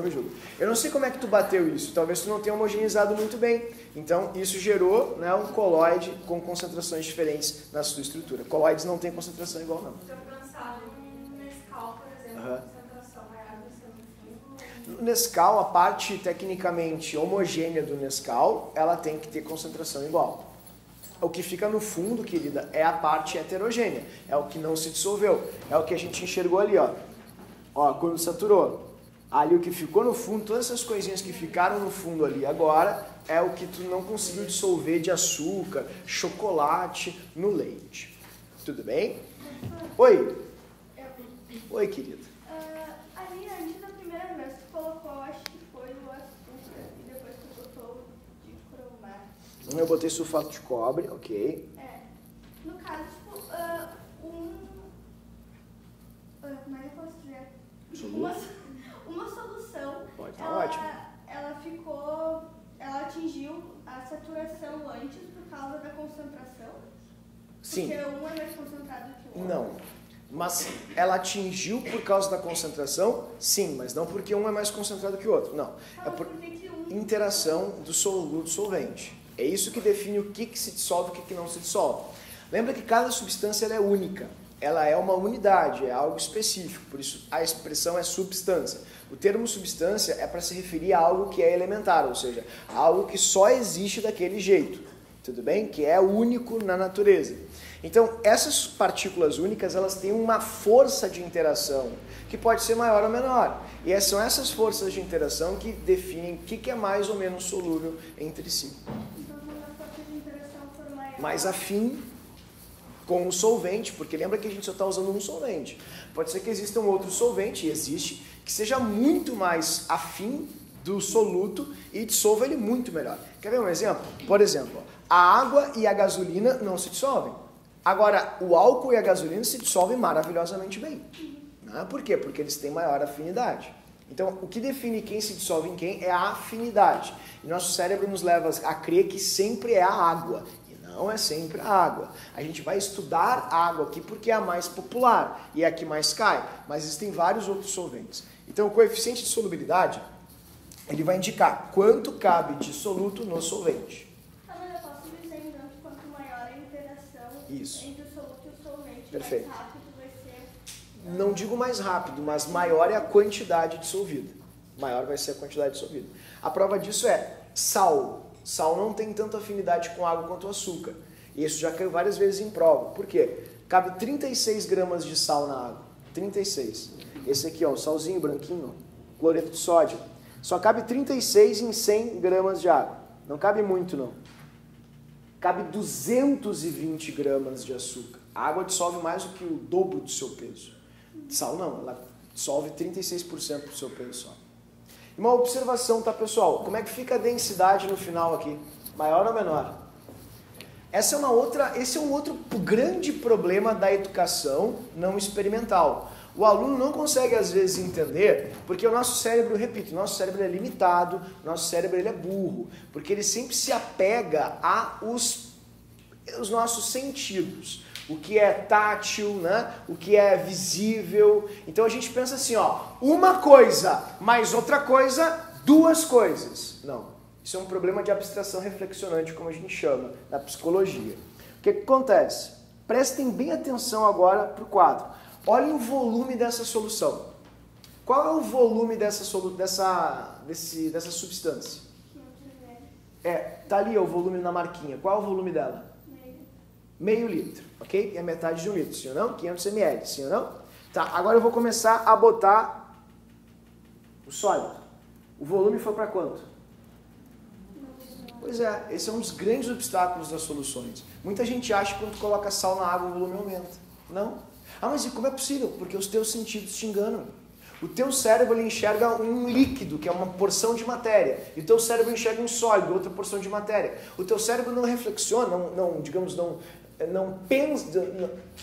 Eu não sei como é que tu bateu isso, talvez tu não tenha homogeneizado muito bem. Então, isso gerou, né, um coloide com concentrações diferentes na sua estrutura. Coloides não têm concentração igual, não. Se eu pensar em Nescau, por exemplo, a concentração maior do seu fundo. No Nescau, a parte tecnicamente homogênea do Nescau, ela tem que ter concentração igual. O que fica no fundo, querida, é a parte heterogênea. É o que não se dissolveu. É o que a gente enxergou ali, ó. Ó, quando saturou. Ali o que ficou no fundo, todas essas coisinhas que ficaram no fundo ali agora, é o que tu não conseguiu dissolver de açúcar, chocolate no leite. Tudo bem? Oi. Oi, querida. Ali, antes da primeira vez, tu colocou, acho que foi o açúcar, e depois tu botou de cromato. Eu botei sulfato de cobre, ok. No caso, tipo, como é que eu posso dizer? Uma solução, Pode, tá ótimo. ela atingiu a saturação antes por causa da concentração? Sim. Porque um é mais concentrado que o outro? Não. Mas ela atingiu por causa da concentração? Sim, mas não porque um é mais concentrado que o outro. Não. É por interação do soluto solvente. É isso que define o que se dissolve e o que não se dissolve. Lembra que cada substância ela é única. Ela é uma unidade, é algo específico. Por isso a expressão é substância. O termo substância é para se referir a algo que é elementar, ou seja, algo que só existe daquele jeito. Tudo bem? Que é único na natureza. Então, essas partículas únicas, elas têm uma força de interação que pode ser maior ou menor. E são essas forças de interação que definem o que é mais ou menos solúvel entre si. Então, quando a força de interação for maior... Mais afim com o solvente, porque lembra que a gente só está usando um solvente. Pode ser que exista um outro solvente, e existe, que seja muito mais afim do soluto e dissolva ele muito melhor. Quer ver um exemplo? Por exemplo, a água e a gasolina não se dissolvem. Agora, o álcool e a gasolina se dissolvem maravilhosamente bem. Né? Por quê? Porque eles têm maior afinidade. Então, o que define quem se dissolve em quem é a afinidade. E nosso cérebro nos leva a crer que sempre é a água. E não é sempre a água. A gente vai estudar a água aqui porque é a mais popular e é a que mais cai. Mas existem vários outros solventes. Então, o coeficiente de solubilidade, ele vai indicar quanto cabe de soluto no solvente. Mas eu posso dizer então que quanto maior a interação Isso. entre o soluto e o solvente, Perfeito. mais rápido vai ser. Não digo mais rápido, mas maior é a quantidade dissolvida. Maior vai ser a quantidade dissolvida. A prova disso é sal. Sal não tem tanta afinidade com água quanto o açúcar. E isso já caiu várias vezes em prova. Por quê? Cabe 36 gramas de sal na água. 36. Esse aqui, ó, o salzinho branquinho, cloreto de sódio. Só cabe 36 em 100 gramas de água. Não cabe muito, não. Cabe 220 gramas de açúcar. A água dissolve mais do que o dobro do seu peso. Sal não, ela dissolve 36% do seu peso só. E uma observação, tá, pessoal? Como é que fica a densidade no final aqui? Maior ou menor? Esse é um outro grande problema da educação não experimental. O aluno não consegue, às vezes, entender, porque o nosso cérebro, repito, o nosso cérebro é limitado, o nosso cérebro ele é burro, porque ele sempre se apega aos nossos sentidos. O que é tátil, né? O que é visível. Então a gente pensa assim, ó, uma coisa mais outra coisa, duas coisas. Não, isso é um problema de abstração reflexionante, como a gente chama, na psicologia. O que acontece? Prestem bem atenção agora para o quadro. Olhem o volume dessa solução. Qual é o volume dessa substância? 500 ml. Tá ali o volume na marquinha. Qual é o volume dela? Meio. 0,5 litro, ok? É metade de 1 litro, sim ou não? 500 ml, sim ou não? Tá, agora eu vou começar a botar o sólido. O volume foi para quanto? Pois é, esse é um dos grandes obstáculos das soluções. Muita gente acha que quando coloca sal na água o volume aumenta. Não. Ah, mas e como é possível? Porque os teus sentidos te enganam. O teu cérebro ele enxerga um líquido, que é uma porção de matéria. E o teu cérebro enxerga um sólido, outra porção de matéria. O teu cérebro não reflexiona, não pensa,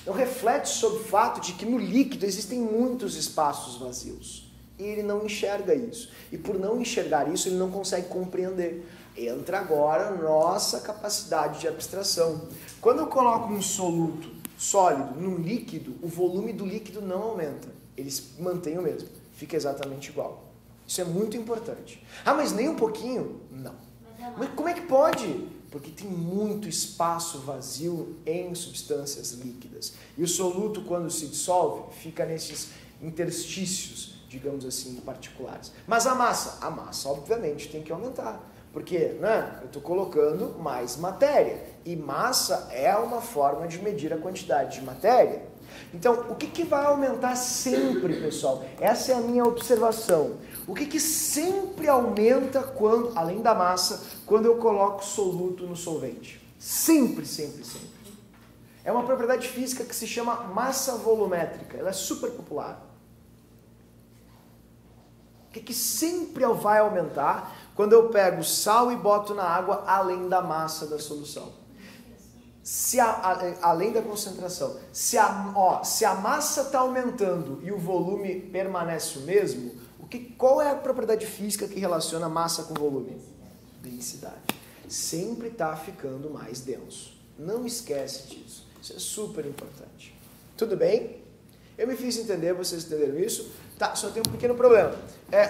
não reflete sobre o fato de que no líquido existem muitos espaços vazios. E ele não enxerga isso. E por não enxergar isso, ele não consegue compreender. Entra agora a nossa capacidade de abstração. Quando eu coloco um soluto sólido num líquido, o volume do líquido não aumenta. Ele mantém o mesmo. Fica exatamente igual. Isso é muito importante. Ah, mas nem um pouquinho? Não. Mas como é que pode? Porque tem muito espaço vazio em substâncias líquidas. E o soluto, quando se dissolve, fica nesses interstícios, digamos assim, particulares. Mas a massa, obviamente, tem que aumentar. Porque, né, eu estou colocando mais matéria. E massa é uma forma de medir a quantidade de matéria. Então, o que vai aumentar sempre, pessoal? Essa é a minha observação. O que sempre aumenta, quando, além da massa, quando eu coloco soluto no solvente? Sempre, sempre, sempre. É uma propriedade física que se chama massa volumétrica. Ela é super popular. O que sempre vai aumentar quando eu pego sal e boto na água além da massa da solução? Além da concentração. Se a massa está aumentando e o volume permanece o mesmo, qual é a propriedade física que relaciona massa com volume? Densidade. Sempre está ficando mais denso. Não esquece disso. Isso é super importante. Tudo bem? Eu me fiz entender, vocês entenderam isso? Tá, só tem um pequeno problema.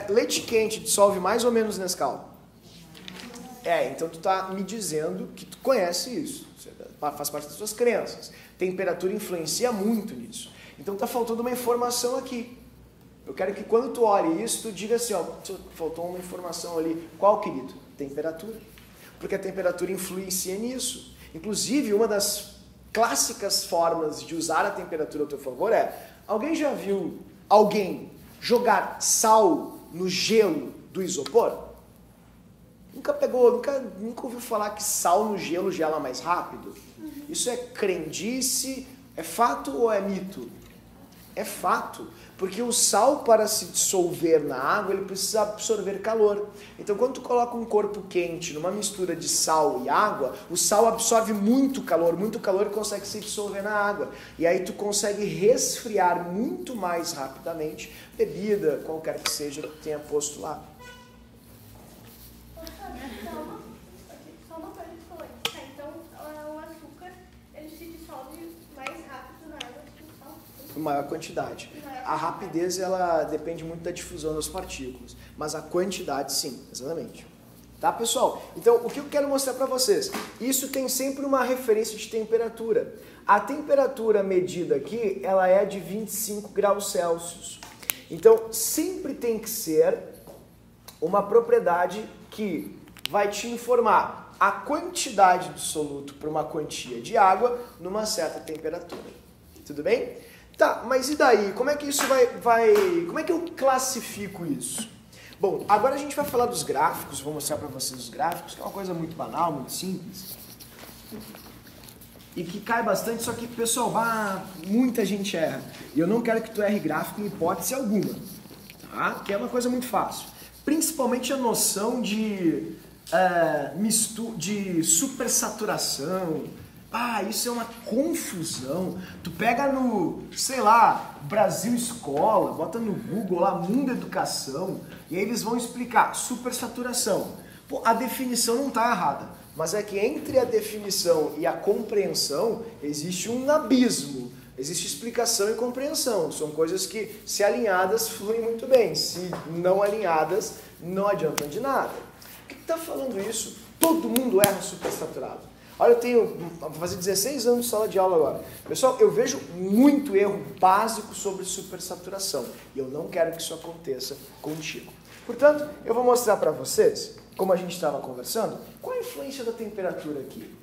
Leite quente dissolve mais ou menos Nescau? Então tu tá me dizendo que tu conhece isso. Faz parte das suas crenças. Temperatura influencia muito nisso. Então tá faltando uma informação aqui. Eu quero que quando tu olhe isso, tu diga assim, ó, faltou uma informação ali. Qual, querido? Temperatura. Porque a temperatura influencia nisso. Inclusive, uma das clássicas formas de usar a temperatura a teu favor alguém já viu alguém jogar sal no gelo do isopor? Nunca ouviu falar que sal no gelo gela mais rápido? Isso é crendice? É fato ou é mito? É fato, porque o sal, para se dissolver na água, ele precisa absorver calor. Então, quando tu coloca um corpo quente numa mistura de sal e água, o sal absorve muito calor e consegue se dissolver na água. E aí tu consegue resfriar muito mais rapidamente bebida, qualquer que seja que tu tenha posto lá. Só uma coisa que tu falou. Então, o açúcar, ele se dissolve mais rápido na água do que o sal? Em maior quantidade. A rapidez, ela depende muito da difusão das partículas, mas a quantidade, sim, exatamente. Tá, pessoal? Então, o que eu quero mostrar para vocês? Isso tem sempre uma referência de temperatura. A temperatura medida aqui, ela é de 25 graus Celsius. Então, sempre tem que ser uma propriedade que vai te informar a quantidade do soluto para uma quantia de água numa certa temperatura. Tudo bem? Tá, mas e daí? Como é que isso como é que eu classifico isso? Bom, agora a gente vai falar dos gráficos, vou mostrar para vocês os gráficos, que é uma coisa muito banal, muito simples. E que cai bastante, só que, pessoal, muita gente erra. E eu não quero que tu erre gráfico em hipótese alguma, tá? Que é uma coisa muito fácil. Principalmente a noção de supersaturação. Isso é uma confusão. Tu pega no, sei lá, Brasil Escola, bota no Google lá, Mundo Educação, e aí eles vão explicar supersaturação. Pô, a definição não está errada, mas é que entre a definição e a compreensão existe um abismo. Existe explicação e compreensão. São coisas que, se alinhadas, fluem muito bem. Se não alinhadas, não adiantam de nada. Por que está falando isso? Todo mundo erra supersaturado. Olha, vou fazer 16 anos de sala de aula agora. Pessoal, eu vejo muito erro básico sobre supersaturação. E eu não quero que isso aconteça contigo. Portanto, eu vou mostrar para vocês, como a gente estava conversando, qual a influência da temperatura aqui.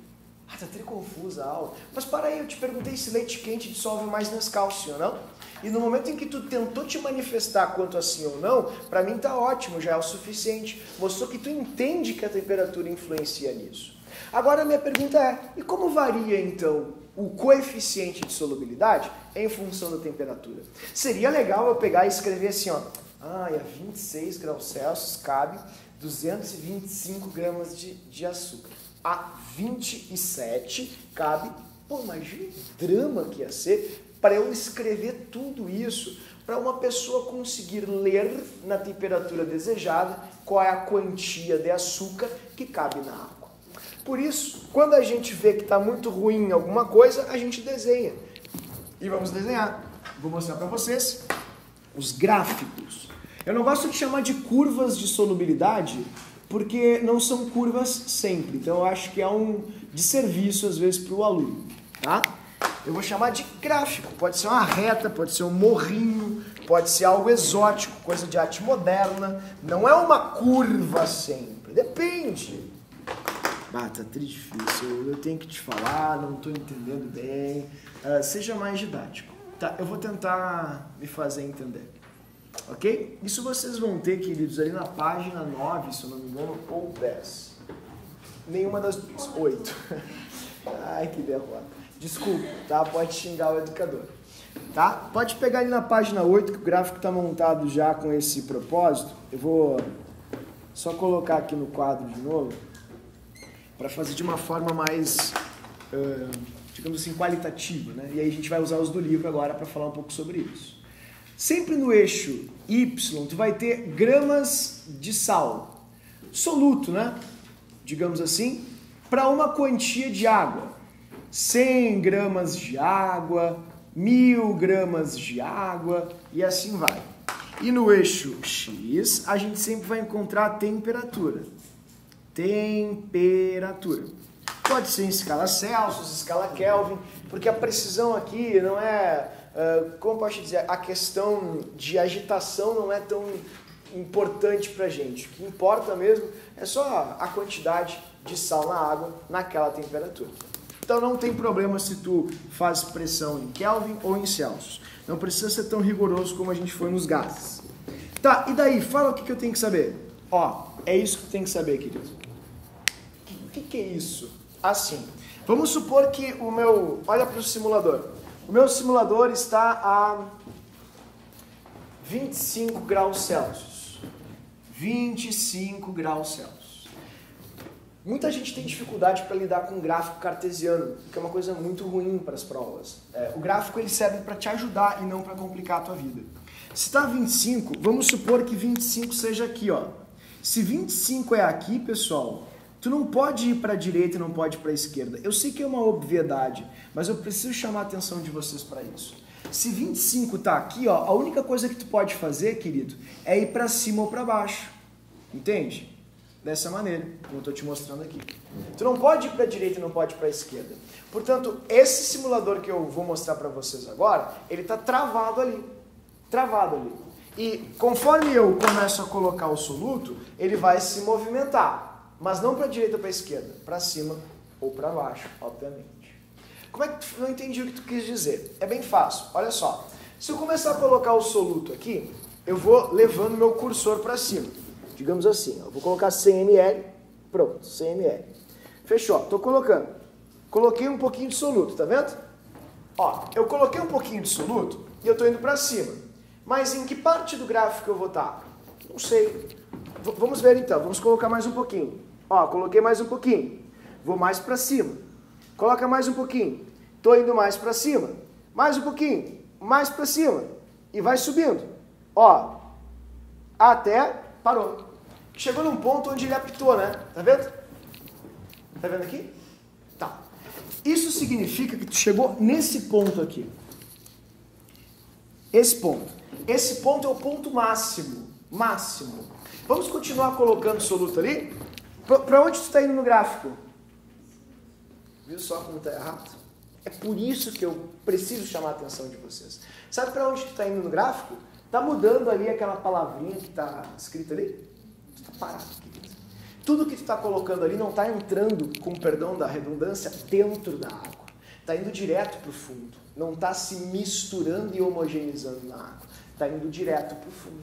Tá triconfusa a aula. Mas para aí, eu te perguntei se leite quente dissolve mais Nescau, sim ou não? E no momento em que tu tentou te manifestar quanto a sim ou não, para mim tá ótimo, já é o suficiente. Mostrou que tu entende que a temperatura influencia nisso. Agora a minha pergunta é, e como varia então o coeficiente de solubilidade em função da temperatura? Seria legal eu pegar e escrever assim, ó, a 26 graus Celsius cabe 225 gramas de açúcar. A 27 cabe, imagina o drama que ia ser para eu escrever tudo isso, para uma pessoa conseguir ler na temperatura desejada qual é a quantia de açúcar que cabe na água. Por isso, quando a gente vê que está muito ruim em alguma coisa, a gente desenha. E vamos desenhar. Vou mostrar para vocês os gráficos. Eu não gosto de chamar de curvas de solubilidade, porque não são curvas sempre. Então, eu acho que é um desserviço, às vezes, para o aluno. Tá? Eu vou chamar de gráfico. Pode ser uma reta, pode ser um morrinho, pode ser algo exótico, coisa de arte moderna. Não é uma curva sempre. Depende. Tá difícil. Eu tenho que te falar, não estou entendendo bem. Seja mais didático. Tá, eu vou tentar me fazer entender. Ok? Isso vocês vão ter, queridos, ali na página 9, se eu não me engano, ou 10. Nenhuma das 8. Ai, que derrota. Desculpa, tá? Pode xingar o educador. Tá? Pode pegar ali na página 8, que o gráfico está montado já com esse propósito. Eu vou só colocar aqui no quadro de novo, para fazer de uma forma mais, digamos assim, qualitativa, né? E aí a gente vai usar os do livro agora para falar um pouco sobre isso. Sempre no eixo Y, tu vai ter gramas de sal, soluto, né? Digamos assim, para uma quantia de água. 100 gramas de água, 1000 gramas de água e assim vai. E no eixo X, a gente sempre vai encontrar a temperatura. Temperatura. Pode ser em escala Celsius, escala Kelvin, porque a precisão aqui não é, como posso dizer, a questão de agitação não é tão importante pra gente. O que importa mesmo é só a quantidade de sal na água naquela temperatura. Então não tem problema se tu faz pressão em Kelvin ou em Celsius. Não precisa ser tão rigoroso como a gente foi nos gases. Tá, e daí? Fala o que eu tenho que saber. Ó, é isso que tu tem que saber, querido. O que é isso? Assim, vamos supor que olha para o simulador. O meu simulador está a 25 graus Celsius. 25 graus Celsius. Muita gente tem dificuldade para lidar com gráfico cartesiano, que é uma coisa muito ruim para as provas. O gráfico ele serve para te ajudar e não para complicar a tua vida. Se está 25, vamos supor que 25 seja aqui, ó. Se 25 é aqui, pessoal, tu não pode ir para a direita e não pode ir para a esquerda. Eu sei que é uma obviedade, mas eu preciso chamar a atenção de vocês para isso. Se 25 está aqui, ó, a única coisa que tu pode fazer, querido, é ir para cima ou para baixo. Entende? Dessa maneira, como eu estou te mostrando aqui. Tu não pode ir para a direita e não pode ir para a esquerda. Portanto, esse simulador que eu vou mostrar para vocês agora, ele está travado ali. Travado ali. E conforme eu começo a colocar o soluto, ele vai se movimentar. Mas não para a direita ou para a esquerda, para cima ou para baixo, obviamente. Como é que tu não entendi o que tu quis dizer? É bem fácil, olha só. Se eu começar a colocar o soluto aqui, eu vou levando meu cursor para cima. Digamos assim, eu vou colocar 100 ml, pronto, 100 ml. Fechou, estou colocando. Coloquei um pouquinho de soluto, tá vendo? Ó, eu coloquei um pouquinho de soluto e eu estou indo para cima. Mas em que parte do gráfico eu vou estar? Não sei. Vamos ver então, vamos colocar mais um pouquinho. Ó, coloquei mais um pouquinho. Vou mais para cima. Coloca mais um pouquinho. Estou indo mais para cima. Mais um pouquinho. Mais para cima. E vai subindo. Ó, até parou. Chegou num ponto onde ele apitou, né? Tá vendo? Tá vendo aqui? Tá. Isso significa que tu chegou nesse ponto aqui. Esse ponto. Esse ponto é o ponto máximo. Máximo. Vamos continuar colocando soluto ali? Para onde tu está indo no gráfico? Viu só como está errado? É por isso que eu preciso chamar a atenção de vocês. Sabe para onde tu está indo no gráfico? Está mudando ali aquela palavrinha que está escrita ali? Tu está parado, querido. Tudo que tu está colocando ali não está entrando, com perdão da redundância, dentro da água. Está indo direto para o fundo. Não está se misturando e homogeneizando na água. Está indo direto para o fundo.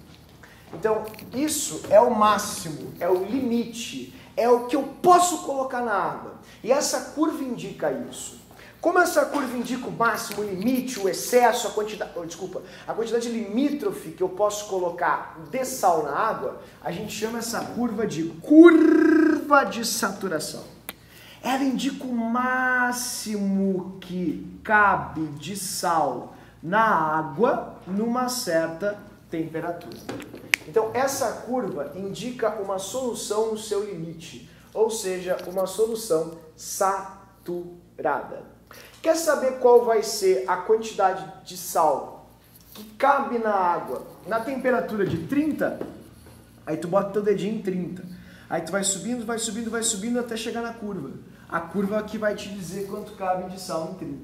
Então, isso é o máximo, é o limite, é o que eu posso colocar na água. E essa curva indica isso. Como essa curva indica o máximo, o limite, o excesso, a quantidade limítrofe que eu posso colocar de sal na água, a gente chama essa curva de curva de saturação. Ela indica o máximo que cabe de sal na água numa certa temperatura. Então, essa curva indica uma solução no seu limite, ou seja, uma solução saturada. Quer saber qual vai ser a quantidade de sal que cabe na água na temperatura de 30? Aí tu bota teu dedinho em 30. Aí tu vai subindo, vai subindo, vai subindo até chegar na curva. A curva aqui vai te dizer quanto cabe de sal em 30.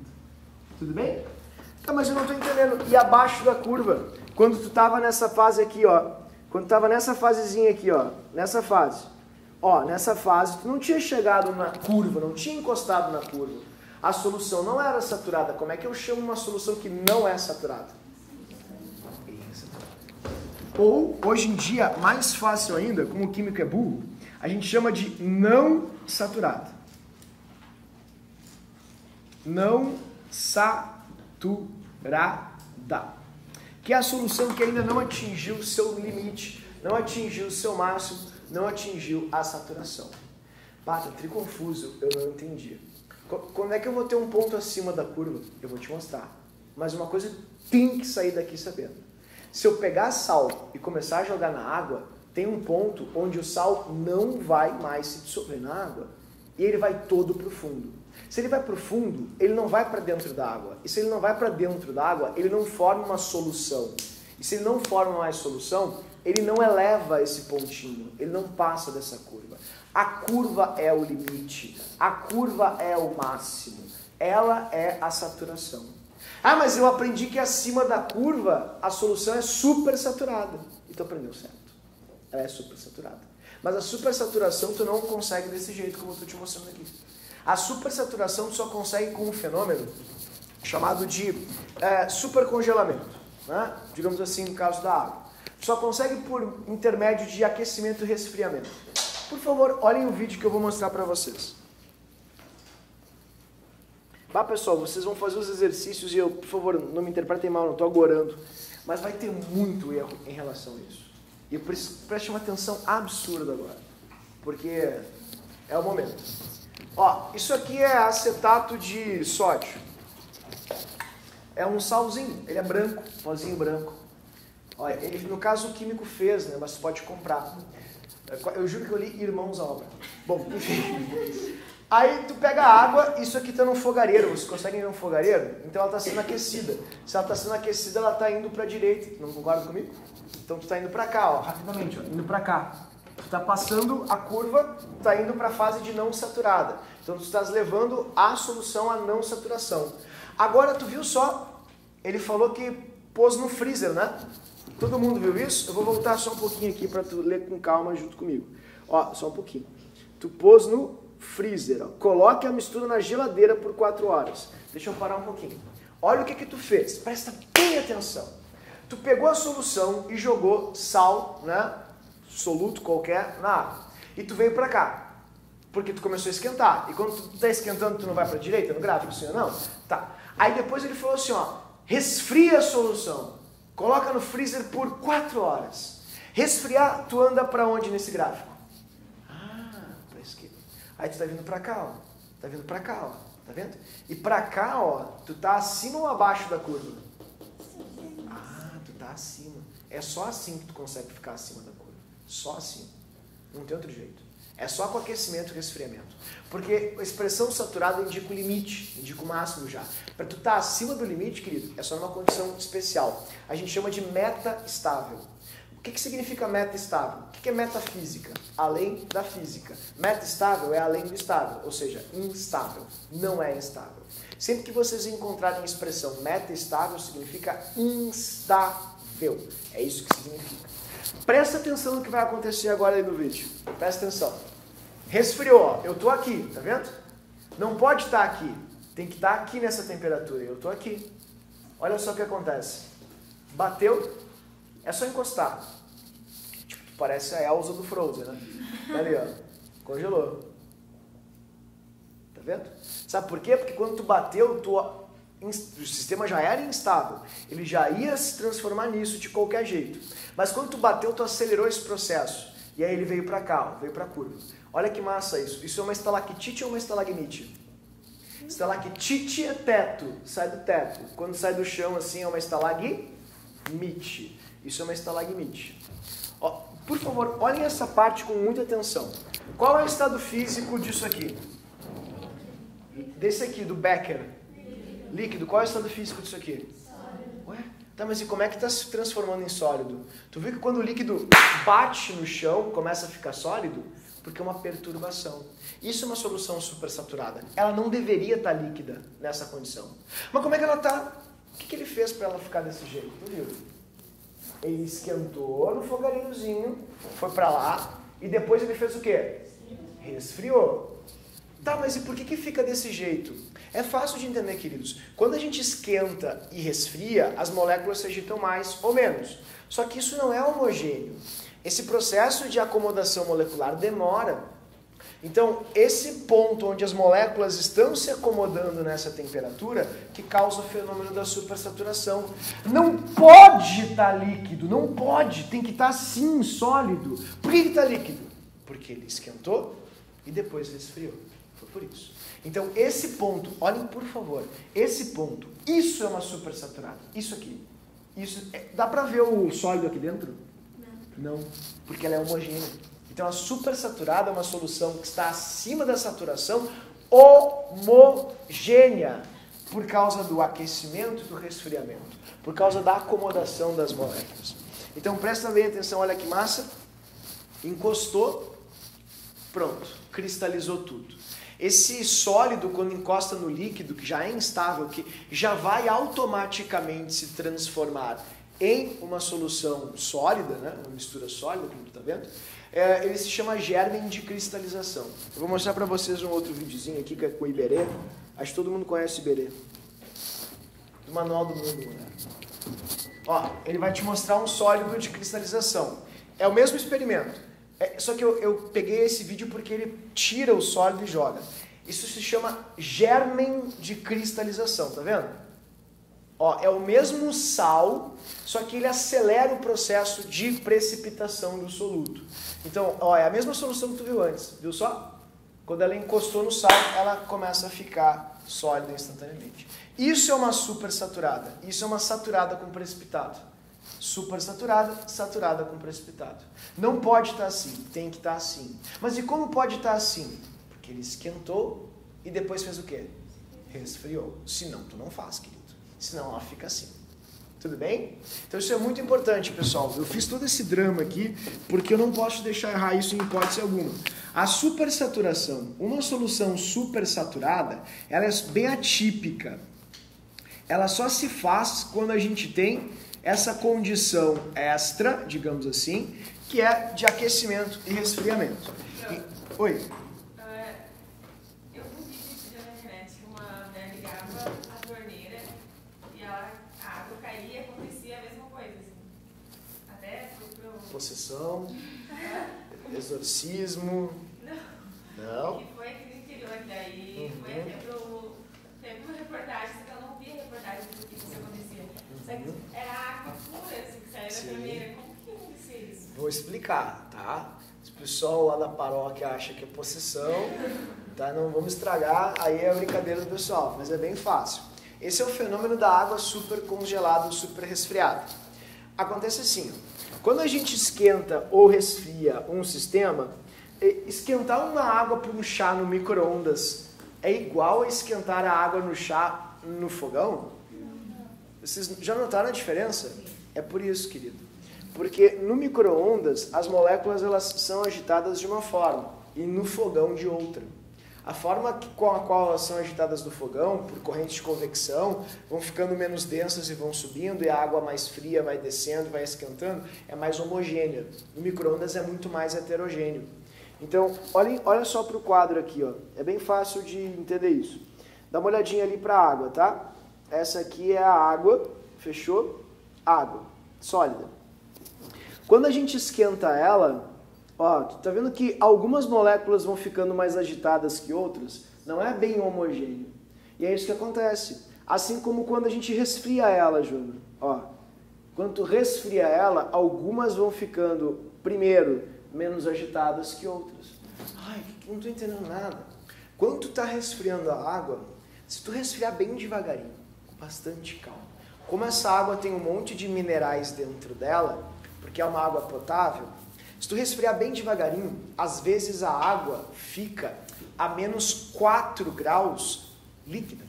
Tudo bem? Tá, mas eu não estou entendendo. E abaixo da curva? Quando tu estava nessa fase aqui, ó. Quando estava nessa fasezinha aqui, ó. Nessa fase. Ó, nessa fase, tu não tinha chegado na curva, não tinha encostado na curva. A solução não era saturada. Como é que eu chamo uma solução que não é saturada? Ou, hoje em dia, mais fácil ainda, como o químico é burro, a gente chama de não saturada. Não saturada. Que é a solução que ainda não atingiu o seu limite, não atingiu o seu máximo, não atingiu a saturação. Pata, triconfuso, eu não entendi. Quando é que eu vou ter um ponto acima da curva? Eu vou te mostrar. Mas uma coisa tem que sair daqui sabendo. Se eu pegar sal e começar a jogar na água, tem um ponto onde o sal não vai mais se dissolver na água. E ele vai todo para o fundo. Se ele vai para o fundo, ele não vai para dentro da água. E se ele não vai para dentro da água, ele não forma uma solução. E se ele não forma mais solução, ele não eleva esse pontinho. Ele não passa dessa curva. A curva é o limite. A curva é o máximo. Ela é a saturação. Ah, mas eu aprendi que acima da curva a solução é supersaturada. E tu aprendeu certo. Ela é supersaturada. Mas a supersaturação tu não consegue desse jeito como eu estou te mostrando aqui. A supersaturação tu só consegue com um fenômeno chamado de supercongelamento, né? Digamos assim, no caso da água. Tu só consegue por intermédio de aquecimento e resfriamento. Por favor, olhem o vídeo que eu vou mostrar para vocês. Bah, pessoal, vocês vão fazer os exercícios e eu, por favor, não me interpretem mal, não estou agorando. Mas vai ter muito erro em relação a isso. E preste uma atenção absurda agora, porque é o momento. Ó, isso aqui é acetato de sódio. É um salzinho, ele é branco, pozinho branco. Olha, ele, no caso o químico fez, né, mas pode comprar. Eu juro que eu li Irmãos à Obra. Bom, enfim. Aí tu pega a água, isso aqui está num fogareiro, vocês conseguem ver um fogareiro? Então ela está sendo aquecida. Se ela está sendo aquecida, ela está indo para a direita. Não concorda comigo? Então tu está indo para cá, ó, rapidamente, ó, indo para cá. Tu está passando a curva, está indo para a fase de não saturada. Então tu estás levando a solução à não saturação. Agora tu viu só, ele falou que pôs no freezer, né? Todo mundo viu isso? Eu vou voltar só um pouquinho aqui para tu ler com calma junto comigo. Ó, só um pouquinho. Tu pôs no freezer, ó. Coloque a mistura na geladeira por 4 horas. Deixa eu parar um pouquinho. Olha o que tu fez, presta bem atenção. Tu pegou a solução e jogou sal, né? Soluto qualquer, na água. E tu veio para cá, porque tu começou a esquentar. E quando tu está esquentando, tu não vai para a direita no gráfico, sim ou não? Tá. Aí depois ele falou assim, ó, resfria a solução. Coloca no freezer por 4 horas. Resfriar, tu anda para onde nesse gráfico? Para a esquerda. Aí tu tá vindo para cá, ó. Tá vindo para cá, ó. Tá vendo? E para cá, ó, tu tá acima ou abaixo da curva? Tu tá acima. É só assim que tu consegue ficar acima da curva. Só assim. Não tem outro jeito. É só com aquecimento e resfriamento. Porque a expressão saturada indica o limite, indica o máximo já. Para tu estar acima do limite, querido, é só numa condição especial. A gente chama de meta estável. O que significa meta estável? O que é metafísica? Além da física. Meta estável é além do estável, ou seja, instável. Não é instável. Sempre que vocês encontrarem a expressão meta estável, significa instável. É isso que significa. Presta atenção no que vai acontecer agora aí no vídeo. Presta atenção. Resfriou, ó. Eu tô aqui, tá vendo? Não pode estar aqui. Tem que estar aqui nessa temperatura. Eu tô aqui. Olha só o que acontece. Bateu, é só encostar. Tipo, parece a Elsa do Frozen, né? Tá ali, ó. Congelou. Tá vendo? Sabe por quê? Porque quando tu bateu, o sistema já era instável. Ele já ia se transformar nisso de qualquer jeito. Mas quando tu bateu, tu acelerou esse processo. E aí ele veio para cá, ó, veio para a curva. Olha que massa isso. Isso é uma estalactite ou uma estalagmite? Estalactite é teto, sai do teto. Quando sai do chão assim é uma estalagmite. Isso é uma estalagmite. Ó, por favor, olhem essa parte com muita atenção. Qual é o estado físico disso aqui? Desse aqui, do Becker. Líquido. Qual é o estado físico disso aqui? Ué? Tá, mas e como é que está se transformando em sólido? Tu viu que quando o líquido bate no chão, começa a ficar sólido? Porque é uma perturbação. Isso é uma solução supersaturada. Ela não deveria estar líquida nessa condição. Mas como é que ela está? O que ele fez para ela ficar desse jeito? Tu viu? Ele esquentou no fogareirozinho, foi para lá, e depois ele fez o quê? Resfriou. Tá, mas e por que fica desse jeito? É fácil de entender, queridos. Quando a gente esquenta e resfria, as moléculas se agitam mais ou menos. Só que isso não é homogêneo. Esse processo de acomodação molecular demora. Então, esse ponto onde as moléculas estão se acomodando nessa temperatura que causa o fenômeno da supersaturação. Não pode estar líquido, não pode, tem que estar sim sólido. Por que está líquido? Porque ele esquentou e depois resfriou. Foi por isso. Então, esse ponto, olhem por favor, esse ponto, isso é uma supersaturada. Isso aqui. Isso, dá para ver o sólido aqui dentro? Não, porque ela é homogênea. Então, a supersaturada é uma solução que está acima da saturação homogênea por causa do aquecimento e do resfriamento, por causa da acomodação das moléculas. Então, presta bem atenção, olha que massa. Encostou, pronto, cristalizou tudo. Esse sólido, quando encosta no líquido, que já é instável, que já vai automaticamente se transformar em uma solução sólida, né? Uma mistura sólida, como tu está vendo, ele se chama germen de cristalização. Eu vou mostrar para vocês um outro videozinho aqui que é com o Iberê. Acho que todo mundo conhece o Iberê. Do Manual do Mundo, né? Ó, ele vai te mostrar um sólido de cristalização. É o mesmo experimento. Só que eu peguei esse vídeo porque ele tira o sólido e joga. Isso se chama germen de cristalização, tá vendo? Ó, é o mesmo sal, só que ele acelera o processo de precipitação do soluto. Então, ó, é a mesma solução que tu viu antes, viu só? Quando ela encostou no sal, ela começa a ficar sólida instantaneamente. Isso é uma supersaturada. Isso é uma saturada com precipitado. Supersaturada, saturada com precipitado. Não pode estar assim, tem que estar assim. Mas e como pode estar assim? Porque ele esquentou e depois fez o quê? Resfriou. Senão tu não faz, querido. Senão ela fica assim. Tudo bem? Então isso é muito importante, pessoal. Eu fiz todo esse drama aqui porque eu não posso deixar errar isso em hipótese alguma. A supersaturação, uma solução supersaturada, ela é bem atípica. Ela só se faz quando a gente tem essa condição extra, digamos assim, que é de aquecimento e resfriamento. Oi? Eu vi um vídeo na internet que uma mulher ligava a torneira e a água caía e acontecia a mesma coisa, assim. Até pro... Possessão, exorcismo... Não. E foi aqui no interior, daí foi até teve uma reportagem, só que eu não vi a reportagem do que isso acontecia. Só que era água pura, assim, que saía da torneira. Como que acontecia isso? Vou explicar, tá? Se o pessoal lá da paróquia acha que é possessão, tá? Não vamos estragar, aí é a brincadeira do pessoal, mas é bem fácil. Esse é o fenômeno da água super congelada, super resfriada. Acontece assim, quando a gente esquenta ou resfria um sistema, esquentar uma água para um chá no micro-ondas é igual a esquentar a água no chá no fogão? Vocês já notaram a diferença? É por isso, querido. Porque no micro-ondas as moléculas elas são agitadas de uma forma e no fogão de outra. A forma com a qual elas são agitadas no fogão, por corrente de convecção, vão ficando menos densas e vão subindo, e a água mais fria vai descendo, vai esquentando, é mais homogênea. No micro-ondas é muito mais heterogêneo. Então, olha só para o quadro aqui, ó. É bem fácil de entender isso. Dá uma olhadinha ali para a água, tá? Essa aqui é a água, fechou? Água, sólida. Quando a gente esquenta ela, ó, tu tá vendo que algumas moléculas vão ficando mais agitadas que outras? Não é bem homogêneo. E é isso que acontece. Assim como quando a gente resfria ela, Júnior. Ó, quando tu resfria ela, algumas vão ficando, primeiro, menos agitadas que outras. Ai, não estou entendendo nada. Quando tu está resfriando a água, se tu resfriar bem devagarinho, com bastante calma, como essa água tem um monte de minerais dentro dela, porque é uma água potável, se tu resfriar bem devagarinho, às vezes a água fica a menos 4 graus líquida.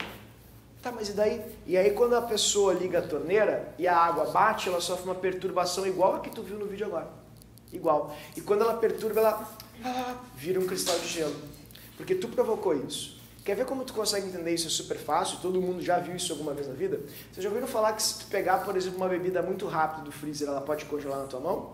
Tá, mas e daí? E aí quando a pessoa liga a torneira e a água bate, ela sofre uma perturbação igual a que tu viu no vídeo agora. Igual. E quando ela perturba, ela vira um cristal de gelo. Porque tu provocou isso. Quer ver como tu consegue entender isso? É super fácil. Todo mundo já viu isso alguma vez na vida? Vocês já ouviram falar que se tu pegar, por exemplo, uma bebida muito rápida do freezer, ela pode congelar na tua mão?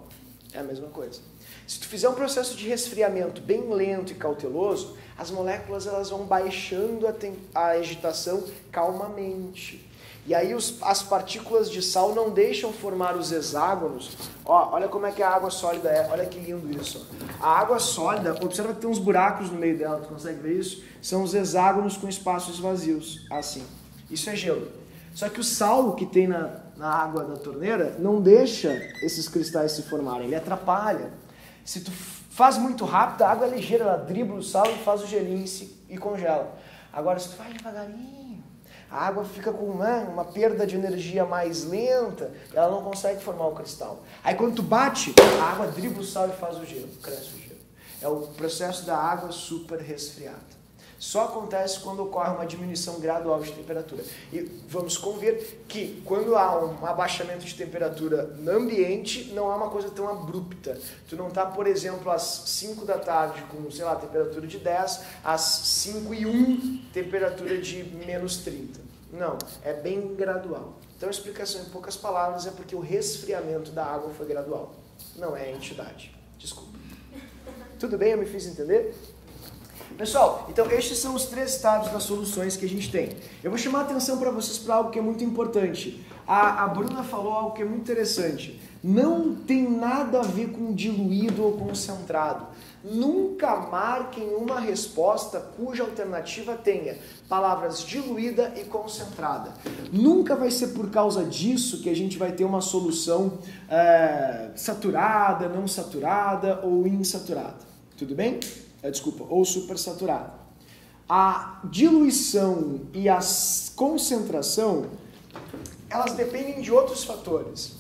É a mesma coisa. Se tu fizer um processo de resfriamento bem lento e cauteloso, as moléculas elas vão baixando a agitação calmamente. E aí as partículas de sal não deixam formar os hexágonos. Ó, olha como é que a água sólida é. Olha que lindo isso. A água sólida, observa que tem uns buracos no meio dela. Tu consegue ver isso? São os hexágonos com espaços vazios. Assim. Isso é gelo. Só que o sal que tem na água da torneira não deixa esses cristais se formarem. Ele atrapalha. Se tu faz muito rápido, a água é ligeira. Ela dribla o sal e faz o gelinho e congela. Agora, se tu vai devagarinho, a água fica com uma perda de energia mais lenta, ela não consegue formar o cristal. Aí quando tu bate, a água dribla o sal e faz o gelo, cresce o gelo. É o processo da água super resfriada. Só acontece quando ocorre uma diminuição gradual de temperatura. E vamos convir que quando há um abaixamento de temperatura no ambiente, não é uma coisa tão abrupta. Tu não está, por exemplo, às 5 da tarde com, sei lá, temperatura de 10, às 5:01, temperatura de menos 30. Não, é bem gradual. Então a explicação em poucas palavras é porque o resfriamento da água foi gradual. Não é a entidade. Desculpa. Tudo bem? Eu me fiz entender? Pessoal, então estes são os 3 estados das soluções que a gente tem. Eu vou chamar a atenção para vocês para algo que é muito importante. A Bruna falou algo que é muito interessante. Não tem nada a ver com diluído ou concentrado. Nunca marquem uma resposta cuja alternativa tenha palavras diluída e concentrada. Nunca vai ser por causa disso que a gente vai ter uma solução saturada, não saturada ou insaturada. Tudo bem? Desculpa, ou supersaturada. A diluição e a concentração, elas dependem de outros fatores.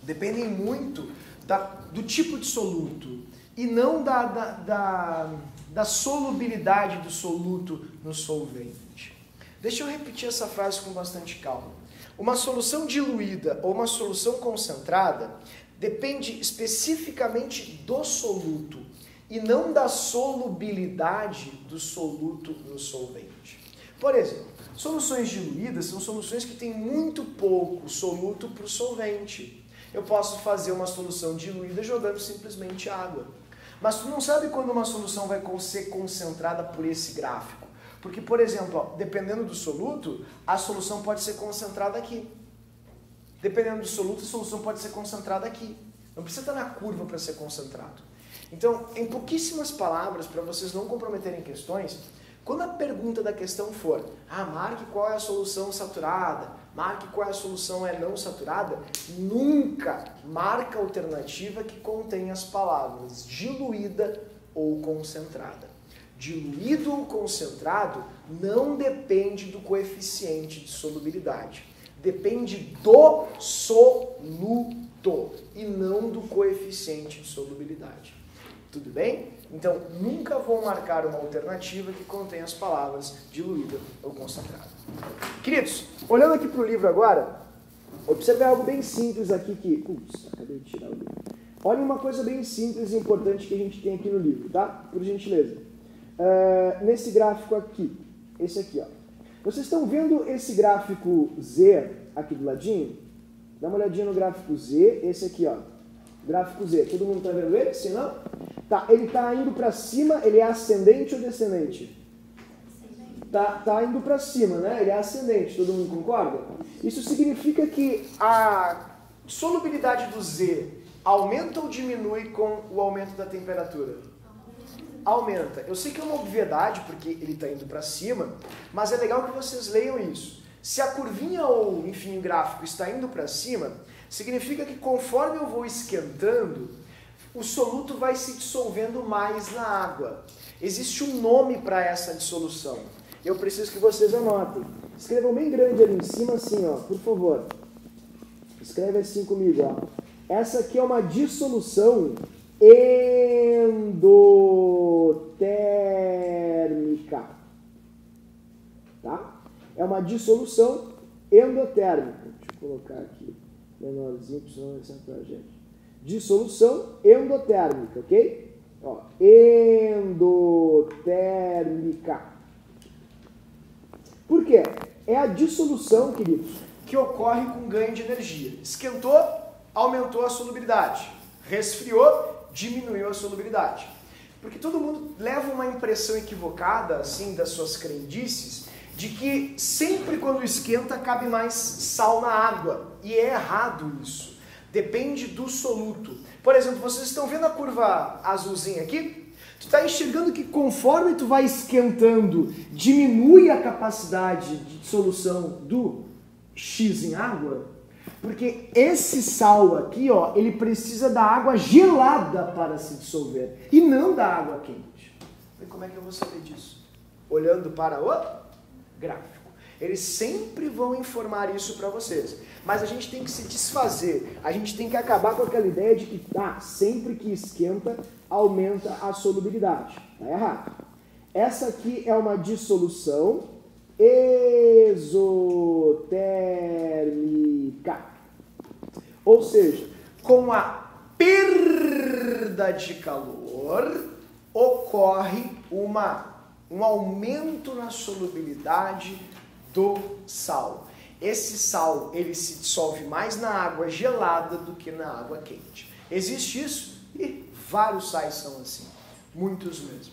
Dependem muito do tipo de soluto e não da solubilidade do soluto no solvente. Deixa eu repetir essa frase com bastante calma. Uma solução diluída ou uma solução concentrada depende especificamente do soluto e não da solubilidade do soluto no solvente. Por exemplo, soluções diluídas são soluções que têm muito pouco soluto para o solvente. Eu posso fazer uma solução diluída jogando simplesmente água. Mas tu não sabe quando uma solução vai ser concentrada por esse gráfico. Porque, por exemplo, dependendo do soluto, a solução pode ser concentrada aqui. Dependendo do soluto, a solução pode ser concentrada aqui. Não precisa estar na curva para ser concentrado. Então, em pouquíssimas palavras, para vocês não comprometerem questões, quando a pergunta da questão for, marque qual é a solução saturada, marque qual é a solução não saturada, nunca marca a alternativa que contém as palavras diluída ou concentrada. Diluído ou concentrado não depende do coeficiente de solubilidade. Depende do soluto e não do coeficiente de solubilidade. Tudo bem? Então, nunca vou marcar uma alternativa que contém as palavras diluída ou concentrada. Queridos, olhando aqui para o livro agora, observe algo bem simples aqui que... acabei de tirar o livro. Olha uma coisa bem simples e importante que a gente tem aqui no livro, tá? Por gentileza. Nesse gráfico aqui, esse aqui, ó. Vocês estão vendo esse gráfico Z aqui do ladinho? Dá uma olhadinha no gráfico Z, esse aqui, ó. Gráfico Z. Todo mundo está vendo ele? Sim, não? Tá, ele está indo para cima, ele é ascendente ou descendente? Tá indo para cima, né? Ele é ascendente, todo mundo concorda? Isso significa que a solubilidade do Z aumenta ou diminui com o aumento da temperatura? Aumenta. Eu sei que é uma obviedade, porque ele está indo para cima, mas é legal que vocês leiam isso. Se a curvinha ou, enfim, o gráfico está indo para cima, significa que conforme eu vou esquentando, o soluto vai se dissolvendo mais na água. Existe um nome para essa dissolução. Eu preciso que vocês anotem. Escrevam bem grande ali em cima, assim, ó, por favor. Escreve assim comigo, ó. Essa aqui é uma dissolução endotérmica. Tá? É uma dissolução endotérmica. Deixa eu colocar aqui menorzinho, para não accentuar a gente. Dissolução endotérmica, ok? Ó, endotérmica. Por quê? É a dissolução, queridos, que ocorre com ganho de energia. Esquentou, aumentou a solubilidade. Resfriou, diminuiu a solubilidade. Porque todo mundo leva uma impressão equivocada, assim, das suas crendices, de que sempre quando esquenta cabe mais sal na água. E é errado isso. Depende do soluto. Por exemplo, vocês estão vendo a curva azulzinha aqui? Tu está enxergando que conforme tu vai esquentando, diminui a capacidade de dissolução do X em água? Porque esse sal aqui, ó, ele precisa da água gelada para se dissolver e não da água quente. E como é que eu vou saber disso? Olhando para o gráfico. Eles sempre vão informar isso para vocês. Mas a gente tem que se desfazer. A gente tem que acabar com aquela ideia de que sempre que esquenta, aumenta a solubilidade. Está errado. Essa aqui é uma dissolução exotérmica. Ou seja, com a perda de calor, ocorre um aumento na solubilidade do sal. Esse sal, ele se dissolve mais na água gelada do que na água quente. Existe isso? E vários sais são assim. Muitos mesmo.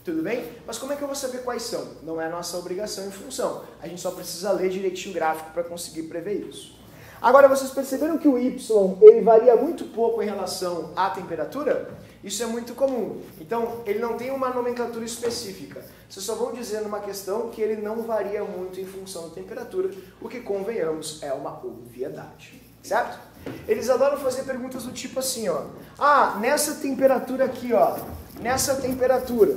Tudo bem? Mas como é que eu vou saber quais são? Não é nossa obrigação e função. A gente só precisa ler direitinho o gráfico para conseguir prever isso. Agora, vocês perceberam que o Y ele varia muito pouco em relação à temperatura? Isso é muito comum. Então, ele não tem uma nomenclatura específica. Vocês só vão dizer numa questão que ele não varia muito em função da temperatura, o que, convenhamos, é uma obviedade. Certo? Eles adoram fazer perguntas do tipo assim, ó. Ah, nessa temperatura aqui, ó. Nesta temperatura.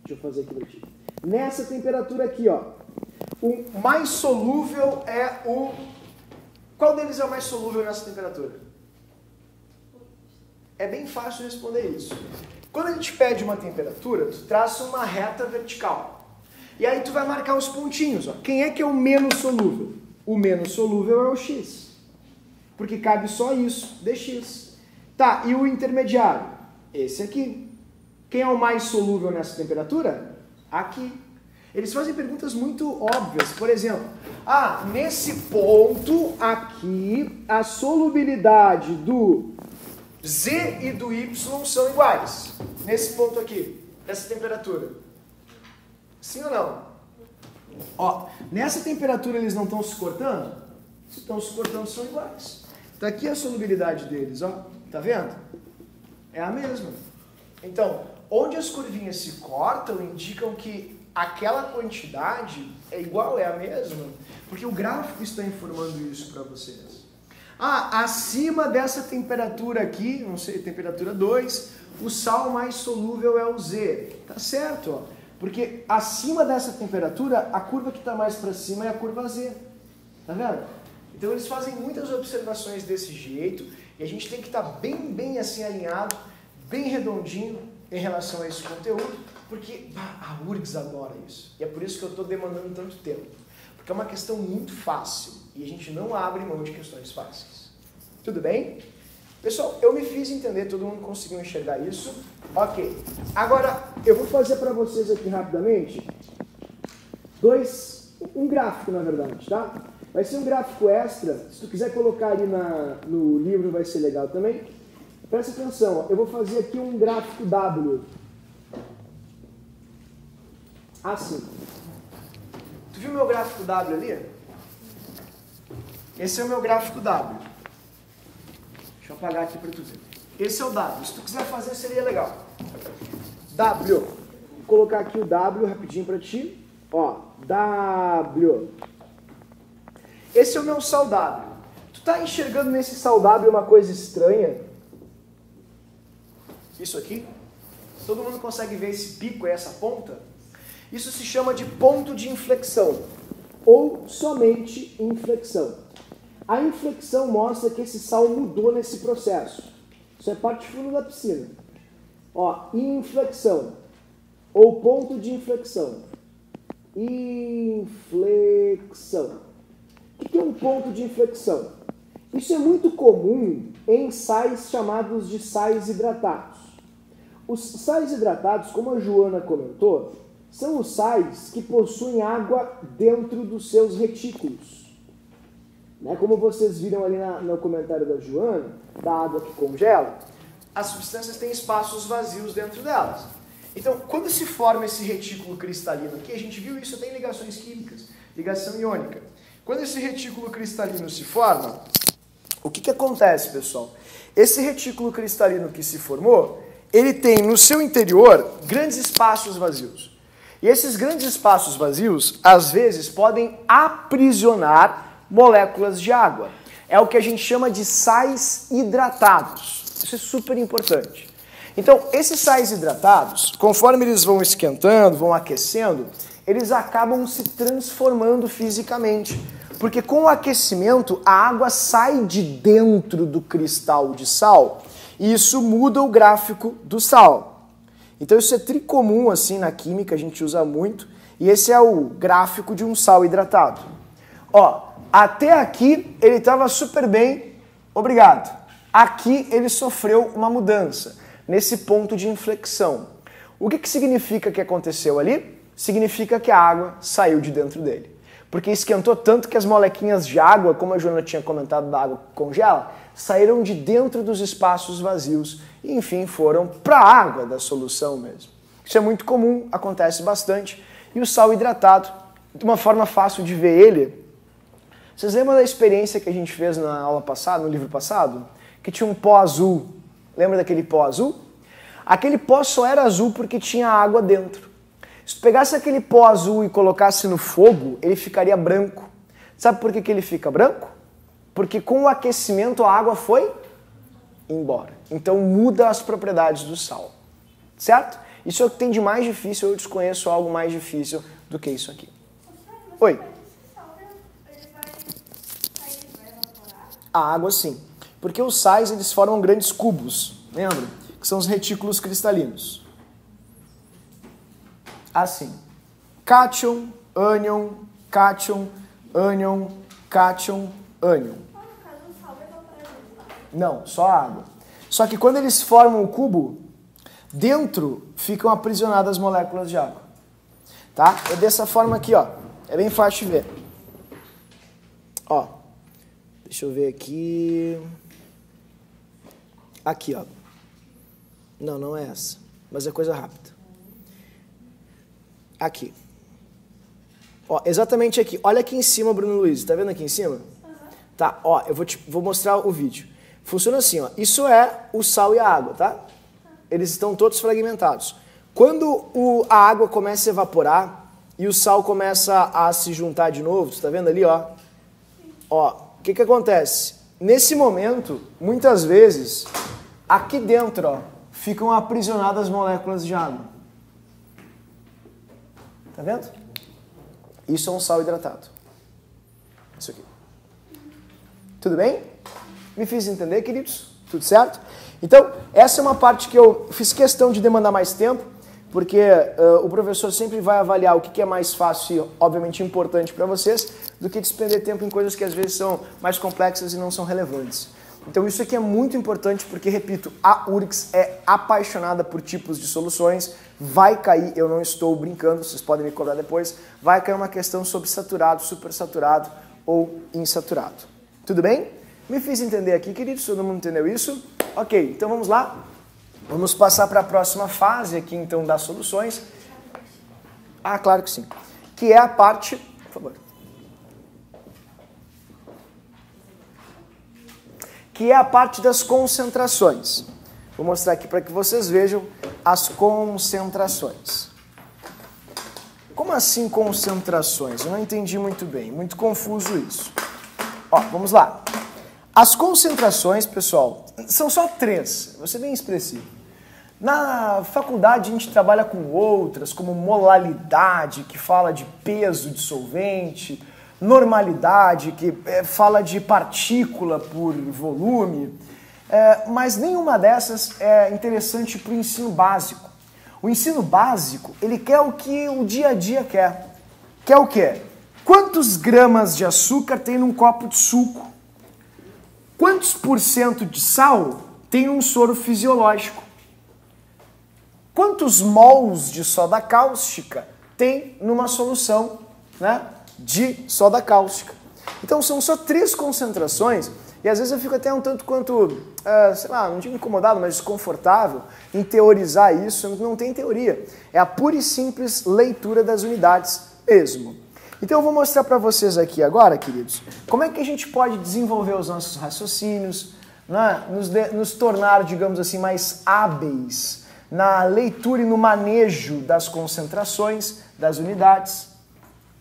Deixa eu fazer aqui pra ti. Nessa temperatura aqui, ó. O mais solúvel é o... Qual deles é o mais solúvel nessa temperatura? É bem fácil responder isso. Quando a gente pede uma temperatura, tu traça uma reta vertical. E aí tu vai marcar os pontinhos, ó. Quem é que é o menos solúvel? O menos solúvel é o X. Porque cabe só isso, dx. Tá, e o intermediário? Esse aqui. Quem é o mais solúvel nessa temperatura? Aqui. Eles fazem perguntas muito óbvias. Por exemplo, nesse ponto aqui, a solubilidade do Z e do Y são iguais. Nesse ponto aqui, nessa temperatura. Sim ou não? Ó, nessa temperatura eles não estão se cortando? Se estão se cortando, são iguais. Tá aqui a solubilidade deles, ó. Tá vendo? É a mesma. Então, onde as curvinhas se cortam, indicam que aquela quantidade é igual, é a mesma, porque o gráfico está informando isso para vocês. Acima dessa temperatura aqui, não sei, temperatura 2, o sal mais solúvel é o Z. Tá certo, ó. Porque acima dessa temperatura, a curva que está mais para cima é a curva Z. Tá vendo? Então eles fazem muitas observações desse jeito, e a gente tem que estar bem assim alinhado, bem redondinho em relação a esse conteúdo, porque a URGS adora isso. E é por isso que eu estou demandando tanto tempo. Porque é uma questão muito fácil, e a gente não abre mão de questões fáceis. Tudo bem? Pessoal, eu me fiz entender, todo mundo conseguiu enxergar isso? Ok. Agora, eu vou fazer para vocês aqui rapidamente um gráfico, na verdade, tá? Vai ser um gráfico extra, se tu quiser colocar ali no livro vai ser legal também. Presta atenção, eu vou fazer aqui um gráfico W. Assim. Tu viu meu gráfico W ali? Esse é o meu gráfico W. Deixa eu apagar aqui para tu ver. Esse é o W. Se tu quiser fazer, seria legal. W. Vou colocar aqui o W rapidinho para ti. Ó, W. Esse é o meu sal W. Tu tá enxergando nesse sal W uma coisa estranha? Isso aqui? Todo mundo consegue ver esse pico e essa ponta? Isso se chama de ponto de inflexão, ou somente inflexão. A inflexão mostra que esse sal mudou nesse processo. Isso é parte fundo da piscina. Ó, inflexão, ou ponto de inflexão. Inflexão. O que é um ponto de inflexão? Isso é muito comum em sais chamados de sais hidratados. Os sais hidratados, como a Joana comentou, são os sais que possuem água dentro dos seus retículos. Né? Como vocês viram ali no comentário da Joana, da água que congela, as substâncias têm espaços vazios dentro delas. Então, quando se forma esse retículo cristalino aqui, a gente viu isso até em ligações químicas, ligação iônica. Quando esse retículo cristalino se forma, o que acontece, pessoal? Esse retículo cristalino que se formou, ele tem no seu interior grandes espaços vazios. E esses grandes espaços vazios, às vezes, podem aprisionar moléculas de água. É o que a gente chama de sais hidratados. Isso é super importante. Então, esses sais hidratados, conforme eles vão esquentando, vão aquecendo, eles acabam se transformando fisicamente. Porque com o aquecimento, a água sai de dentro do cristal de sal e isso muda o gráfico do sal. Então isso é tricomum assim na química, a gente usa muito. E esse é o gráfico de um sal hidratado. Ó, até aqui ele estava super bem, obrigado. Aqui ele sofreu uma mudança, nesse ponto de inflexão. O que significa que aconteceu ali? Significa que a água saiu de dentro dele. Porque esquentou tanto que as molequinhas de água, como a Joana tinha comentado da água que congela, saíram de dentro dos espaços vazios e, enfim, foram para a água da solução mesmo. Isso é muito comum, acontece bastante. E o sal hidratado uma forma fácil de ver ele, vocês lembram da experiência que a gente fez na aula passada, no livro passado? Que tinha um pó azul. Lembra daquele pó azul? Aquele pó só era azul porque tinha água dentro. Se tu pegasse aquele pó azul e colocasse no fogo, ele ficaria branco. Sabe por que ele fica branco? Porque com o aquecimento a água foi embora. Então muda as propriedades do sal. Certo? Isso é o que tem de mais difícil, eu desconheço algo mais difícil do que isso aqui. Oi? A água sim. Porque os sais eles formam grandes cubos, lembra? Que são os retículos cristalinos. Assim. Cation, ânion, cation, ânion, cation, ânion. Não, só a água. Só que quando eles formam o cubo, dentro ficam aprisionadas moléculas de água. Tá? É dessa forma aqui, ó. É bem fácil de ver. Ó. Deixa eu ver aqui. Aqui, ó. Não, não é essa. Mas é coisa rápida. Aqui. Ó, exatamente aqui. Olha aqui em cima, Bruno Luiz. Tá vendo aqui em cima? Tá, ó. Eu vou mostrar o vídeo. Funciona assim, ó. Isso é o sal e a água, tá? Eles estão todos fragmentados. Quando a água começa a evaporar e o sal começa a se juntar de novo, você tá vendo ali, ó? Ó, o que acontece? Nesse momento, muitas vezes, aqui dentro, ó, ficam aprisionadas moléculas de água. Tá vendo? Isso é um sal hidratado. Isso aqui. Tudo bem? Me fiz entender, queridos? Tudo certo? Então, essa é uma parte que eu fiz questão de demandar mais tempo, porque o professor sempre vai avaliar o que é mais fácil e, obviamente, importante para vocês, do que despender tempo em coisas que às vezes são mais complexas e não são relevantes. Então, isso aqui é muito importante porque, repito, a URGS é apaixonada por tipos de soluções. Vai cair, eu não estou brincando, vocês podem me cobrar depois, vai cair uma questão sobre saturado, supersaturado ou insaturado. Tudo bem? Me fiz entender aqui, queridos? Todo mundo entendeu isso? Ok, então vamos lá. Vamos passar para a próxima fase aqui, então, das soluções. Ah, claro que sim. Que é a parte... Por favor. Que é a parte das concentrações. Vou mostrar aqui para que vocês vejam as concentrações. Como assim concentrações? Eu não entendi muito bem, muito confuso isso. Ó, vamos lá. As concentrações, pessoal, são só 3, vou ser bem expressivo. Na faculdade a gente trabalha com outras, como molalidade, que fala de peso de solvente, normalidade, que fala de partícula por volume, mas nenhuma dessas é interessante para o ensino básico. O ensino básico, ele quer o que o dia a dia quer. Quer o quê? Quantos gramas de açúcar tem num copo de suco? Quantos % de sal tem um soro fisiológico? Quantos mols de soda cáustica tem numa solução, né, de soda cáustica? Então são só 3 concentrações e às vezes eu fico até um tanto quanto, sei lá, não digo incomodado, mas desconfortável em teorizar isso. Não tem teoria. É a pura e simples leitura das unidades mesmo. Então eu vou mostrar para vocês aqui agora, queridos, como é que a gente pode desenvolver os nossos raciocínios, né? nos tornar, digamos assim, mais hábeis na leitura e no manejo das concentrações, das unidades.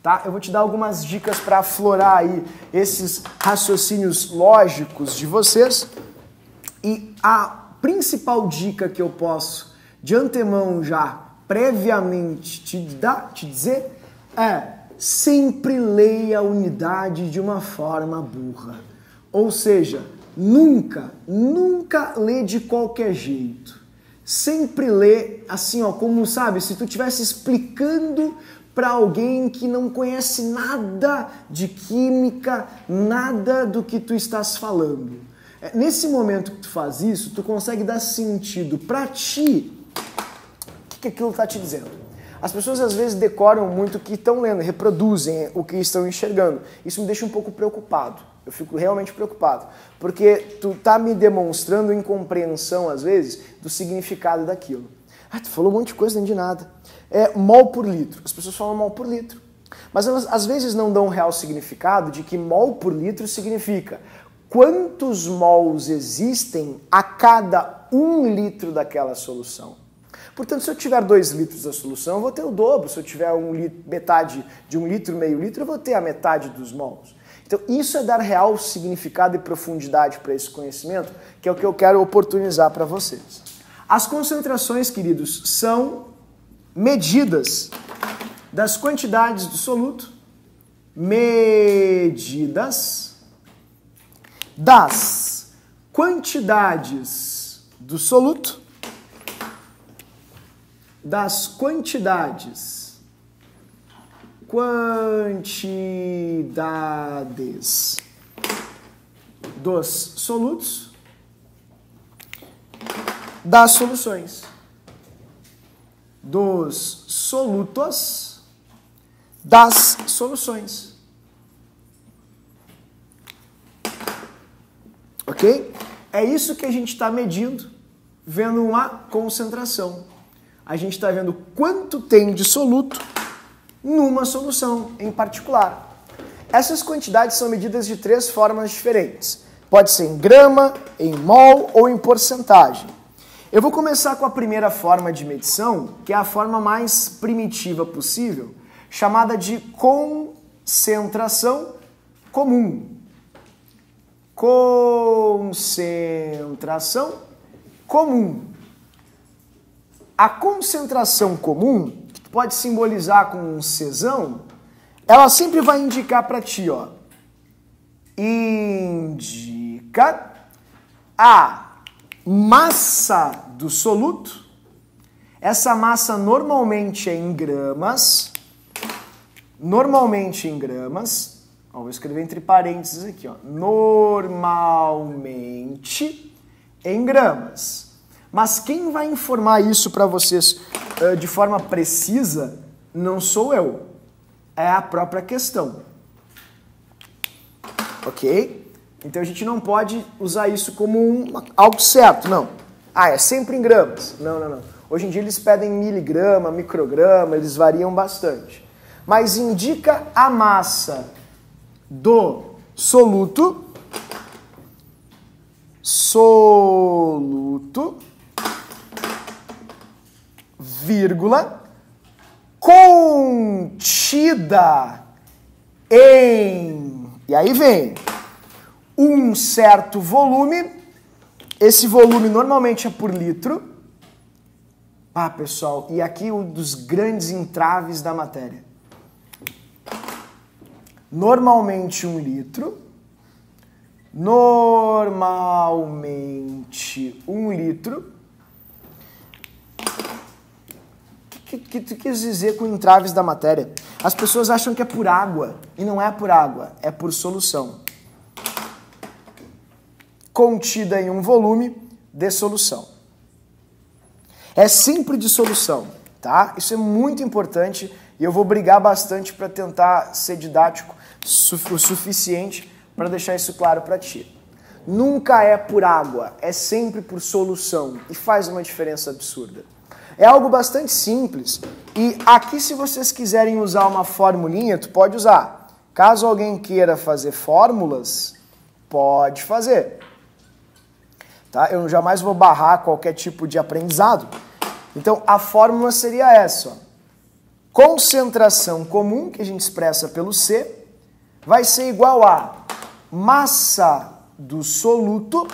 Tá? Eu vou te dar algumas dicas para aflorar aí esses raciocínios lógicos de vocês. E a principal dica que eu posso, de antemão já, previamente te dizer, é: sempre leia a unidade de uma forma burra. Ou seja, nunca lê de qualquer jeito. Sempre lê assim, ó, como, sabe, se tu estivesse explicando para alguém que não conhece nada de química, nada do que tu estás falando. Nesse momento que tu faz isso, tu consegue dar sentido para ti o que aquilo está te dizendo. As pessoas às vezes decoram muito o que estão lendo, reproduzem o que estão enxergando. Isso me deixa um pouco preocupado. Eu fico realmente preocupado. Porque tu tá me demonstrando incompreensão, às vezes, do significado daquilo. Ah, tu falou um monte de coisa, não entendi nada. É mol por litro. As pessoas falam mol por litro. mas elas às vezes não dão um real significado de que mol por litro significa quantos mols existem a cada 1 litro daquela solução. Portanto, se eu tiver 2 litros da solução, eu vou ter o dobro. Se eu tiver metade de 1 litro, meio litro, eu vou ter a metade dos mols. Então, isso é dar real significado e profundidade para esse conhecimento, que é o que eu quero oportunizar para vocês. As concentrações, queridos, são medidas das quantidades do soluto, medidas das quantidades do soluto, das quantidades dos solutos, das soluções, dos solutos, das soluções. Ok? É isso que a gente está medindo, vendo uma concentração. A gente está vendo quanto tem de soluto numa solução em particular. Essas quantidades são medidas de 3 formas diferentes. Pode ser em grama, em mol ou em porcentagem. Eu vou começar com a primeira forma de medição, que é a forma mais primitiva possível, chamada de concentração comum. Concentração comum. A concentração comum, que pode simbolizar com um Czão, ela sempre vai indicar para ti, ó. Indica a massa do soluto. Essa massa normalmente é em gramas. Normalmente em gramas. Ó, vou escrever entre parênteses aqui, ó. Normalmente em gramas. Mas quem vai informar isso para vocês de forma precisa não sou eu. É a própria questão. Ok? Então a gente não pode usar isso como algo certo, não. Ah, é sempre em gramas. Não, não, não. Hoje em dia eles pedem miligrama, micrograma, eles variam bastante. Mas indica a massa do soluto, vírgula, contida em, e aí vem, um certo volume. Esse volume normalmente é por litro. Ah, pessoal, e aqui um dos grandes entraves da matéria. Normalmente 1 litro. Normalmente 1 litro. O que tu quis dizer com entraves da matéria? As pessoas acham que é por água. E não é por água, é por solução. Contida em um volume de solução. É sempre de solução, tá? Isso é muito importante e eu vou brigar bastante para tentar ser didático o suficiente para deixar isso claro para ti. Nunca é por água, é sempre por solução e faz uma diferença absurda. É algo bastante simples e aqui, se vocês quiserem usar uma formulinha, tu pode usar. Caso alguém queira fazer fórmulas, pode fazer. Tá? Eu jamais vou barrar qualquer tipo de aprendizado. Então, a fórmula seria essa. Ó. Concentração comum, que a gente expressa pelo C, vai ser igual a massa do soluto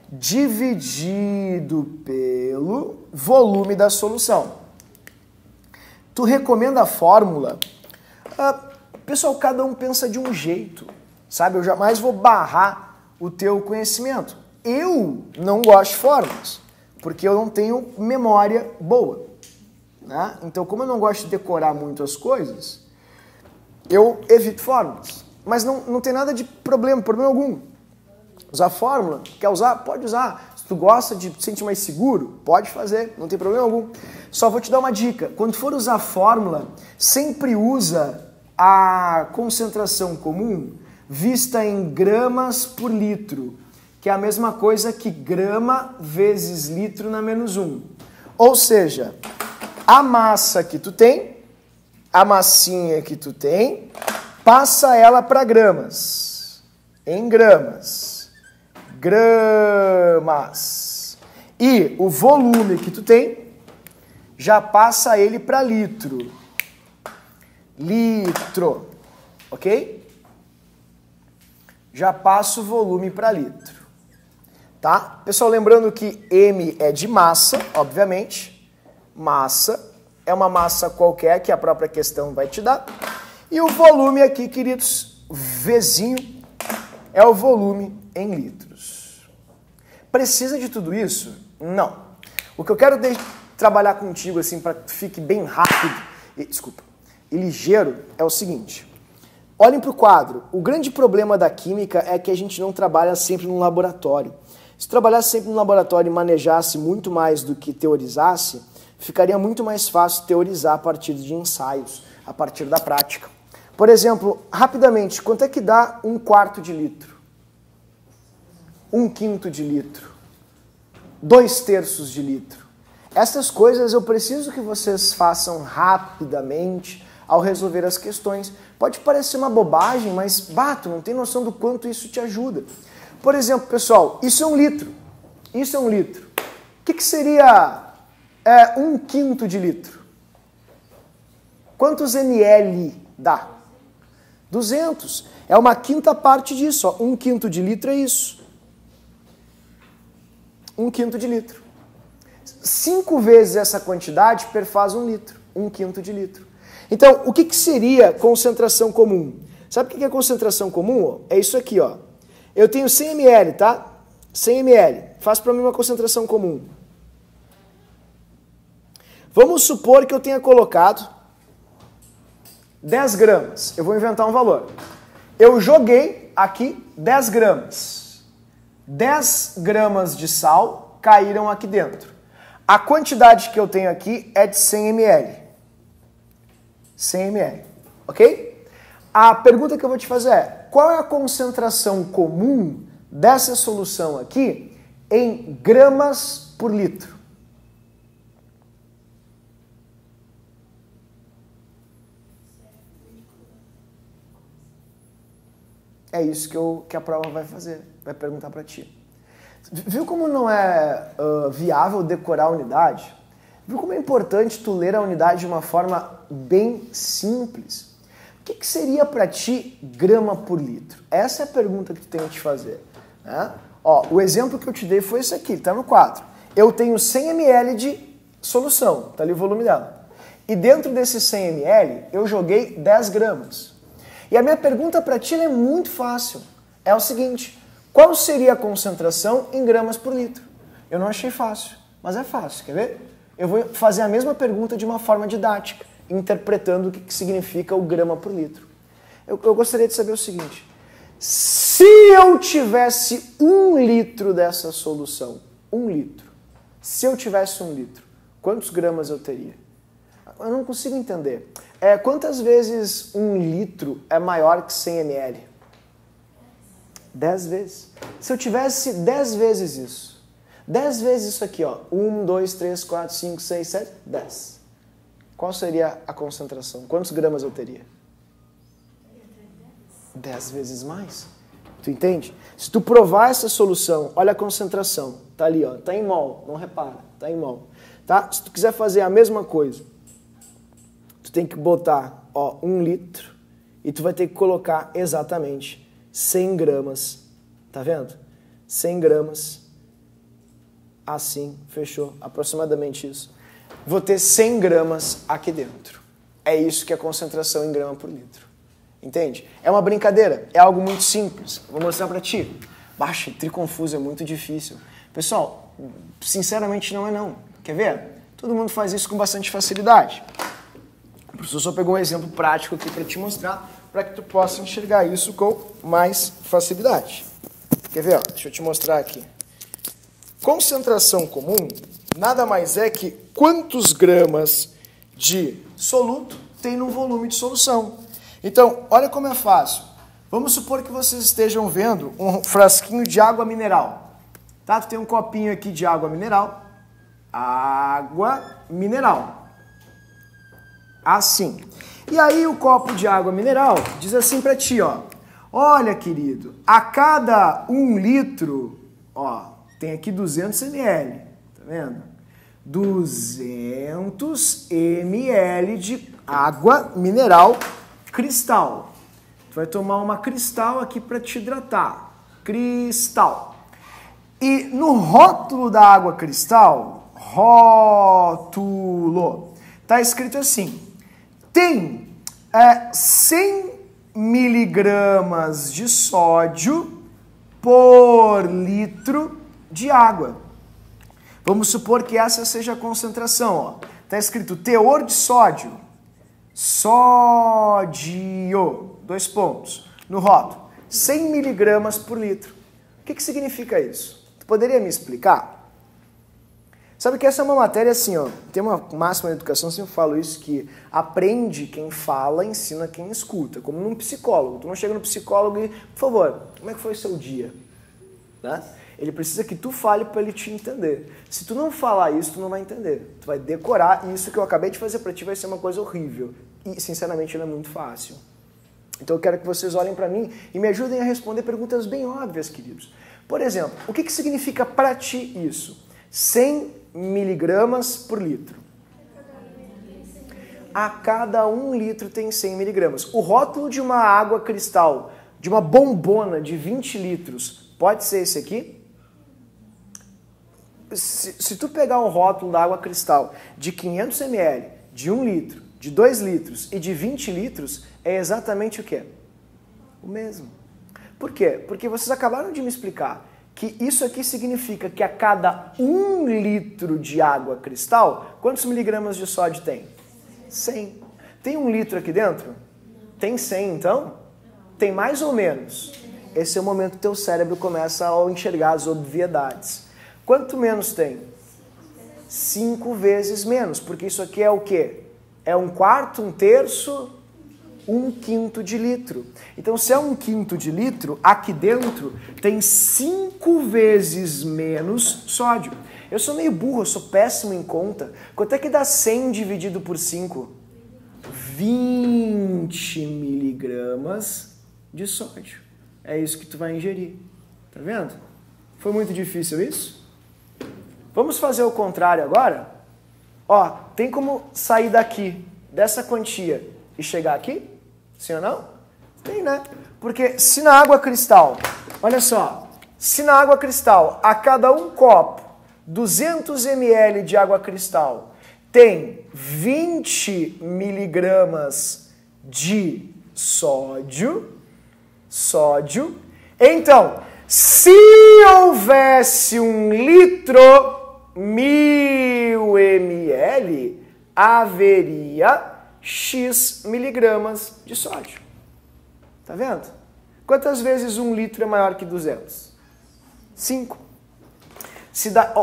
dividido pelo volume da solução. Tu recomenda a fórmula? Pessoal, cada um pensa de um jeito. Sabe, eu jamais vou barrar o teu conhecimento. Eu não gosto de fórmulas, porque eu não tenho memória boa. Né? Então, como eu não gosto de decorar muito as coisas, eu evito fórmulas. Mas não tem nada de problema algum. Usar fórmula, quer usar? Pode usar. Se tu gosta de se sentir mais seguro, pode fazer, não tem problema algum. Só vou te dar uma dica. Quando for usar fórmula, sempre usa a concentração comum vista em gramas por litro, que é a mesma coisa que grama vezes litro na menos 1. Ou seja, a massa que tu tem, a massinha que tu tem, passa ela para gramas. Em gramas. Gramas. E o volume que tu tem, já passa ele para litro. Litro. Ok? Já passa o volume para litro. Tá? Pessoal, lembrando que M é de massa, obviamente. Massa é uma massa qualquer que a própria questão vai te dar. E o volume aqui, queridos, Vzinho, é o volume em litros. Precisa de tudo isso? Não. O que eu quero trabalhar contigo, assim, para que fique bem rápido, e ligeiro, é o seguinte. Olhem para o quadro. O grande problema da química é que a gente não trabalha sempre no laboratório. Se trabalhasse sempre no laboratório e manejasse muito mais do que teorizasse, ficaria muito mais fácil teorizar a partir de ensaios, a partir da prática. Por exemplo, rapidamente, quanto é que dá 1/4 de litro? 1/5 de litro? 2/3 de litro? Essas coisas eu preciso que vocês façam rapidamente ao resolver as questões. Pode parecer uma bobagem, mas, tu não tem noção do quanto isso te ajuda. Por exemplo, pessoal, isso é 1 litro. Isso é 1 litro. O que seria 1/5 de litro? Quantos ml dá? 200. É uma quinta parte disso. 1/5 de litro é isso. 1/5 de litro. 5 vezes essa quantidade perfaz 1 litro. 1/5 de litro. Então, o que seria concentração comum? Sabe o que é concentração comum? É isso aqui, ó. Eu tenho 100 ml, tá? 100 ml. Faz para mim uma concentração comum. Vamos supor que eu tenha colocado 10 gramas. Eu vou inventar um valor. Eu joguei aqui 10 gramas. 10 gramas de sal caíram aqui dentro. A quantidade que eu tenho aqui é de 100 ml. 100 ml, ok? A pergunta que eu vou te fazer é, qual é a concentração comum dessa solução aqui em gramas por litro? É isso que a prova vai fazer, vai perguntar para ti. Viu como não é viável decorar a unidade? Viu como é importante tu ler a unidade de uma forma bem simples? O que seria para ti grama por litro? Essa é a pergunta que tu tem que te fazer. Né? Ó, o exemplo que eu te dei foi esse aqui, está no quadro. Eu tenho 100 ml de solução, está ali o volume dela. E dentro desses 100 ml, eu joguei 10 gramas. E a minha pergunta para ti é muito fácil. É o seguinte, qual seria a concentração em gramas por litro? Eu não achei fácil, mas é fácil, quer ver? Eu vou fazer a mesma pergunta de uma forma didática, interpretando o que significa o grama por litro. Eu gostaria de saber o seguinte, se eu tivesse 1 litro dessa solução, 1 litro, se eu tivesse 1 litro, quantos gramas eu teria? Eu não consigo entender. Quantas vezes 1 litro é maior que 100 ml? 10 vezes. Se eu tivesse 10 vezes isso, 10 vezes isso aqui, ó. 1, 2, 3, 4, 5, 6, 7, 10. Qual seria a concentração? Quantos gramas eu teria? 10 vezes mais. Tu entende? Se tu provar essa solução, olha a concentração. Tá ali, ó. Tá em mol. Não repara. Tá em mol. Tá? Se tu quiser fazer a mesma coisa, tu tem que botar, ó, 1 litro e tu vai ter que colocar exatamente 100 gramas. Tá vendo? 100 gramas. Assim, fechou, aproximadamente isso. Vou ter 100 gramas aqui dentro. É isso que é a concentração em grama por litro. Entende? É uma brincadeira, é algo muito simples. Vou mostrar pra ti. Baixa, triconfuso é muito difícil. Pessoal, sinceramente não é não. Quer ver? Todo mundo faz isso com bastante facilidade. O professor só pegou um exemplo prático aqui para te mostrar, para que tu possa enxergar isso com mais facilidade. Quer ver? Ó? Deixa eu te mostrar aqui. Concentração comum nada mais é que quantos gramas de soluto tem no volume de solução. Então, olha como é fácil. Vamos supor que vocês estejam vendo um frasquinho de água mineral. Tá? Tu tem um copinho aqui de água mineral. Água mineral. assim. E aí o copo de água mineral diz assim para ti, ó. Olha, querido, a cada 1 litro, ó, tem aqui 200 ml, tá vendo? 200 ml de água mineral cristal. Tu vai tomar uma cristal aqui para te hidratar. Cristal. E no rótulo da água cristal, rótulo, tá escrito assim, tem 100 miligramas de sódio por litro de água. Vamos supor que essa seja a concentração, ó. Tá escrito teor de sódio, sódio, 2 pontos, no rótulo, 100 miligramas por litro. O que significa isso? Tu poderia me explicar? Sabe que essa é uma matéria assim, ó, tem uma máxima na educação, sempre falo isso, que aprende quem fala, ensina quem escuta, como num psicólogo. Tu não chega no psicólogo e, por favor, como é que foi o seu dia? Né? Ele precisa que tu fale para ele te entender. Se tu não falar isso, tu não vai entender. Tu vai decorar e isso que eu acabei de fazer para ti vai ser uma coisa horrível. E, sinceramente, não é muito fácil. Então eu quero que vocês olhem para mim e me ajudem a responder perguntas bem óbvias, queridos. Por exemplo, o que significa para ti isso? 100 miligramas por litro. A cada 1 litro tem 100 miligramas. O rótulo de uma água cristal, de uma bombona de 20 litros, pode ser esse aqui? Se tu pegar um rótulo da água cristal de 500 ml, de 1 litro, de 2 litros e de 20 litros, é exatamente o quê? O mesmo. Por quê? Porque vocês acabaram de me explicar que isso aqui significa que a cada 1 litro de água cristal, quantos miligramas de sódio tem? 100. Tem 1 litro aqui dentro? Tem 100, então? Tem mais ou menos? Esse é o momento que teu cérebro começa a enxergar as obviedades. Quanto menos tem? 5 vezes menos, porque isso aqui é o quê? É 1/4, 1/3, 1/5 de litro. Então, se é 1/5 de litro, aqui dentro tem 5 vezes menos sódio. Eu sou meio burro, eu sou péssimo em conta. Quanto é que dá 100 dividido por 5? 20 miligramas de sódio. É isso que tu vai ingerir. Tá vendo? Foi muito difícil isso? Vamos fazer o contrário agora? Ó, tem como sair daqui, dessa quantia, e chegar aqui? Sim ou não? Tem, né? Porque se na água cristal, olha só, se na água cristal, a cada 1 copo, 200 ml de água cristal, tem 20 miligramas de sódio, então, se houvesse 1 litro, 1000 ml, haveria X miligramas de sódio. Tá vendo? Quantas vezes 1 litro é maior que 200? 5.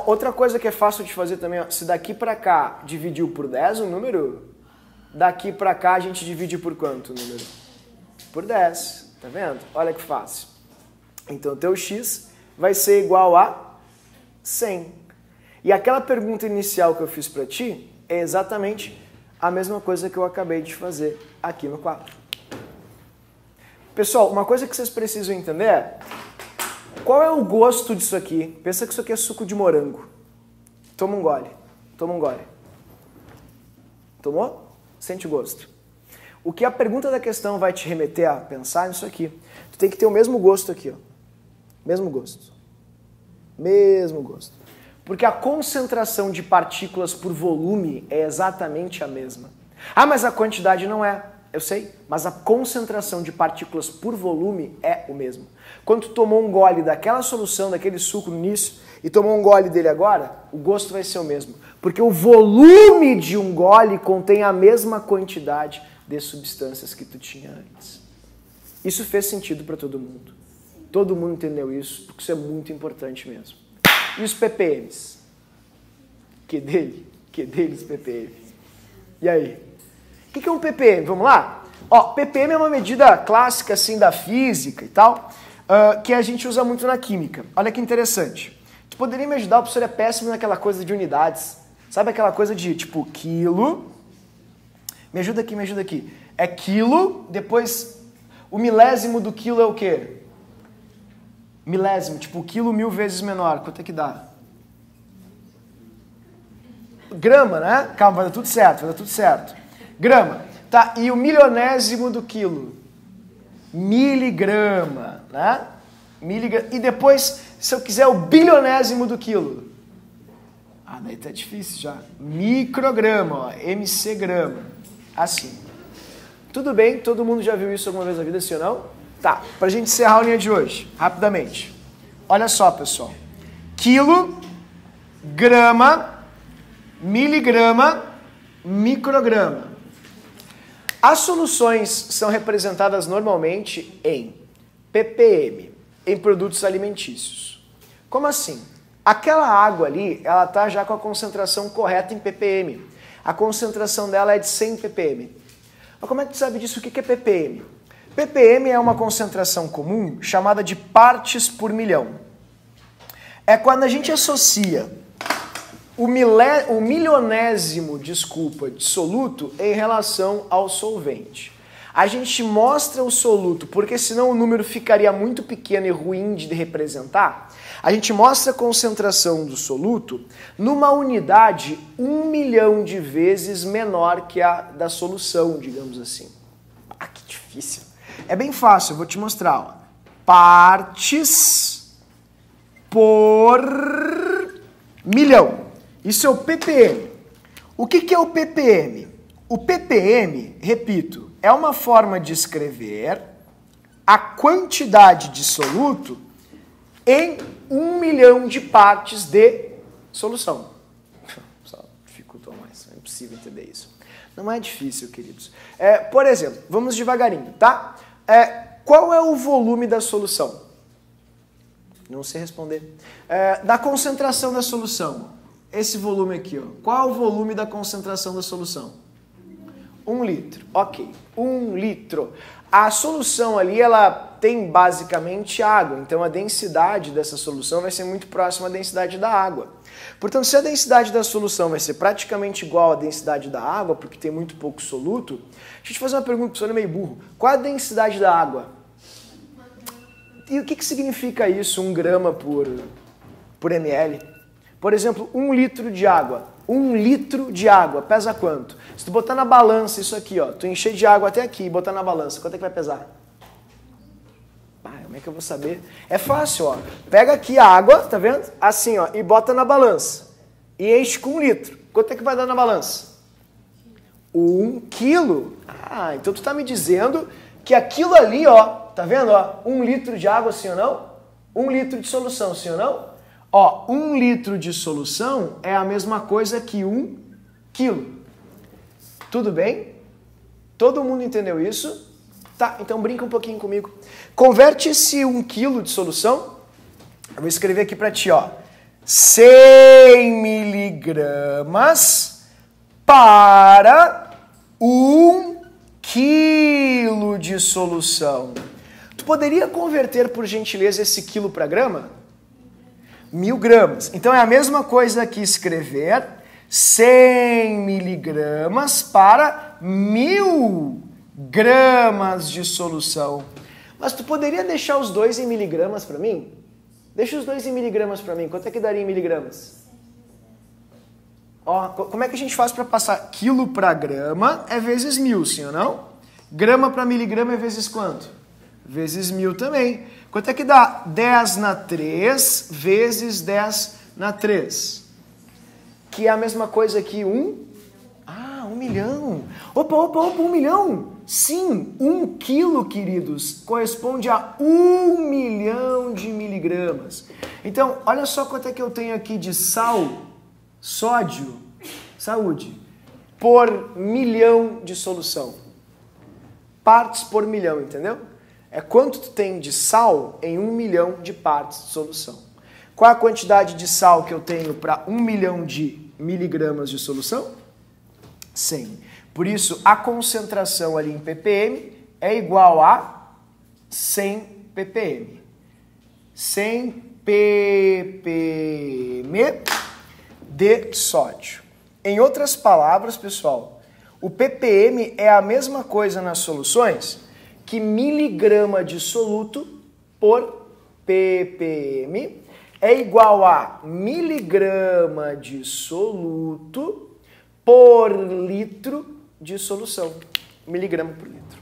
Outra coisa que é fácil de fazer também, ó, se daqui para cá dividiu por 10 o número, daqui para cá a gente divide por quanto o número? Por 10. Tá vendo? Olha que fácil. Então, teu X vai ser igual a 100. E aquela pergunta inicial que eu fiz para ti é exatamente a mesma coisa que eu acabei de fazer aqui no quadro. Pessoal, uma coisa que vocês precisam entender é qual é o gosto disso aqui. Pensa que isso aqui é suco de morango. Toma um gole. Toma um gole. Tomou? Sente o gosto. O que a pergunta da questão vai te remeter a pensar nisso aqui. Tu tem que ter o mesmo gosto aqui, ó. Mesmo gosto. Mesmo gosto. Porque a concentração de partículas por volume é exatamente a mesma. Ah, mas a quantidade não é. Eu sei, mas a concentração de partículas por volume é o mesmo. Quando tu tomou um gole daquela solução, daquele suco no início, e tomou um gole dele agora, o gosto vai ser o mesmo. Porque o volume de um gole contém a mesma quantidade de substâncias que tu tinha antes. Isso fez sentido para todo mundo. Todo mundo entendeu isso, porque isso é muito importante mesmo. E os ppms? Que deles ppm? E aí? O que é um ppm? Vamos lá? Ó, ppm é uma medida clássica assim da física e tal, que a gente usa muito na química. Olha que interessante. Tu poderia me ajudar? O professor é péssimo naquela coisa de unidades. Sabe aquela coisa de tipo quilo Me ajuda aqui, me ajuda aqui. É quilo, depois o milésimo do quilo é o quê? Milésimo, tipo o quilo 1000 vezes menor. Quanto é que dá? Grama, né? Calma, vai dar tudo certo, vai dar tudo certo. Grama. Tá, e o milionésimo do quilo? Miligrama, né? Miligrama. E depois, se eu quiser o bilionésimo do quilo? Ah, daí tá difícil já. Micrograma, ó, MC grama. Assim. Tudo bem? Todo mundo já viu isso alguma vez na vida, sim ou não? Tá, pra gente encerrar a linha de hoje, rapidamente. Olha só, pessoal. Quilo, grama, miligrama, micrograma. As soluções são representadas normalmente em ppm, em produtos alimentícios. Como assim? Aquela água ali, ela tá já com a concentração correta em ppm. A concentração dela é de 100 ppm. Mas como é que tu sabe disso? O que é ppm? ppm é uma concentração comum chamada de partes por milhão. É quando a gente associa o milionésimo, de soluto em relação ao solvente. A gente mostra o soluto, porque senão o número ficaria muito pequeno e ruim de representar. A gente mostra a concentração do soluto numa unidade 1 milhão de vezes menor que a da solução, digamos assim. Ah, que difícil. É bem fácil, eu vou te mostrar. Ó. Partes por milhão. Isso é o ppm. O que é o ppm? O ppm, repito, é uma forma de escrever a quantidade de soluto em 1 milhão de partes de solução. Só dificultou mais, é impossível entender isso. Não é difícil, queridos. Por exemplo, vamos devagarinho, tá? Qual é o volume da solução? Não sei responder. Da concentração da solução. Esse volume aqui, ó. Qual é o volume da concentração da solução? 1 litro. Ok, 1 litro. A solução ali, ela tem basicamente água, então a densidade dessa solução vai ser muito próxima à densidade da água. Portanto, se a densidade da solução vai ser praticamente igual à densidade da água, porque tem muito pouco soluto, deixa eu te fazer uma pergunta, professor, é meio burro. Qual a densidade da água? E o que significa isso, 1 grama por ml? Por exemplo, 1 litro de água. 1 litro de água pesa quanto? Se tu botar na balança isso aqui, ó, tu encher de água até aqui e botar na balança, quanto é que vai pesar? Como é que eu vou saber? É fácil, ó. Pega aqui a água, tá vendo? Assim, ó, e bota na balança. E enche com 1 litro. Quanto é que vai dar na balança? 1 quilo. Ah, então tu tá me dizendo que aquilo ali, ó, tá vendo, ó? 1 litro de água, sim ou não? 1 litro de solução, sim ou não? Ó, 1 litro de solução é a mesma coisa que 1 quilo. Tudo bem? Todo mundo entendeu isso? Tá, então brinca um pouquinho comigo. Converte esse 1 quilo de solução. Eu vou escrever aqui pra ti, ó. 100 miligramas para 1 quilo de solução. Tu poderia converter, por gentileza, esse quilo para grama? 1000 gramas. Então é a mesma coisa que escrever 100 miligramas para 1000 gramas de solução. Mas tu poderia deixar os dois em miligramas para mim? Deixa os dois em miligramas para mim. Quanto é que daria em miligramas? Ó, como é que a gente faz para passar quilo para grama? É vezes 1000, sim ou não? Grama para miligrama é vezes quanto? Vezes 1000 também. Quanto é que dá 10 na 3 vezes 10 na 3? Que é a mesma coisa que 1 milhão. Opa, 1 milhão. Sim, 1 quilo, queridos, corresponde a 1 milhão de miligramas. Então, olha só quanto é que eu tenho aqui de sódio, saúde, por milhão de solução. Partes por milhão, entendeu? É quanto tu tem de sal em 1 milhão de partes de solução. Qual a quantidade de sal que eu tenho para 1 milhão de miligramas de solução? 100. Por isso, a concentração ali em ppm é igual a 100 ppm. 100 ppm de sódio. Em outras palavras, pessoal, O ppm é a mesma coisa nas soluções que miligrama de soluto por ppm é igual a miligrama de soluto por litro de solução. Miligrama por litro.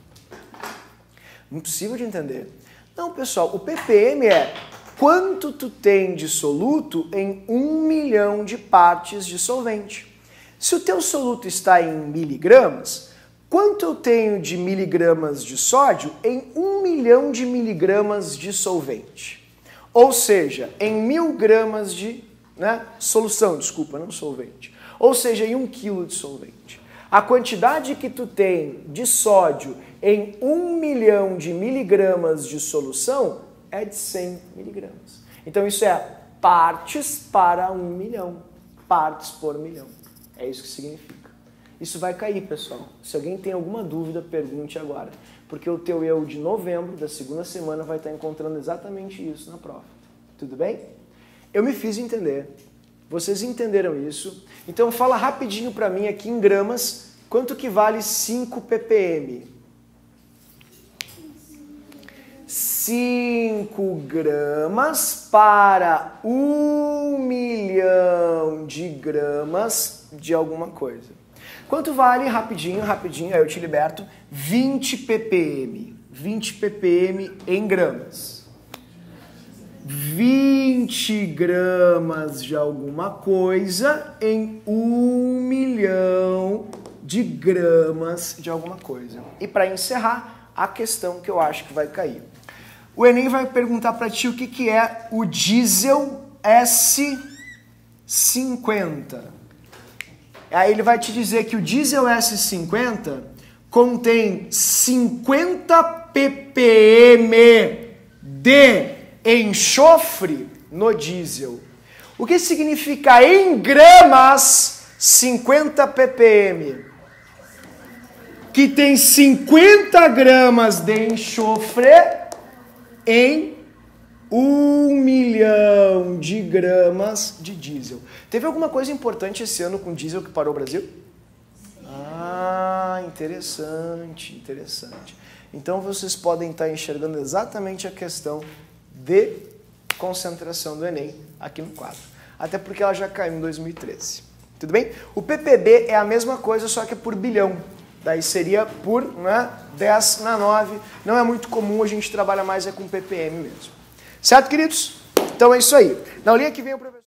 Impossível de entender. Não, pessoal, o ppm é quanto tu tem de soluto em 1 milhão de partes de solvente. Se o teu soluto está em miligramas, quanto eu tenho de miligramas de sódio em 1 milhão de miligramas de solvente? Ou seja, em 1000 gramas de solução, desculpa, não solvente. Ou seja, em 1 quilo de solvente. A quantidade que tu tem de sódio em 1 milhão de miligramas de solução é de 100 miligramas. Então isso é partes para 1 milhão. Partes por milhão. É isso que significa. Isso vai cair, pessoal. Se alguém tem alguma dúvida, pergunte agora. Porque o teu eu de novembro, da segunda semana, vai estar encontrando exatamente isso na prova. Tudo bem? Eu me fiz entender. Vocês entenderam isso? Então fala rapidinho para mim aqui em gramas, quanto que vale 5 ppm? 5 gramas para 1 milhão de gramas de alguma coisa. Quanto vale, rapidinho, aí eu te liberto, 20 ppm. 20 ppm em gramas. 20 gramas de alguma coisa em 1 milhão de gramas de alguma coisa. E para encerrar, a questão que eu acho que vai cair. O Enem vai perguntar para ti o que é o diesel S50. Aí ele vai te dizer que o diesel S50 contém 50 ppm de enxofre no diesel. O que significa em gramas 50 ppm? Que tem 50 gramas de enxofre em 1 milhão de gramas de diesel. Teve alguma coisa importante esse ano com diesel que parou o Brasil? Ah, interessante, interessante. Então vocês podem estar enxergando exatamente a questão de concentração do Enem aqui no quadro. Até porque ela já caiu em 2013. Tudo bem? O ppb é a mesma coisa, só que é por bilhão. Daí seria por 10 na 9. Não é muito comum, a gente trabalha mais com ppm mesmo. Certo, queridos? Então é isso aí. Na aulinha que vem o professor...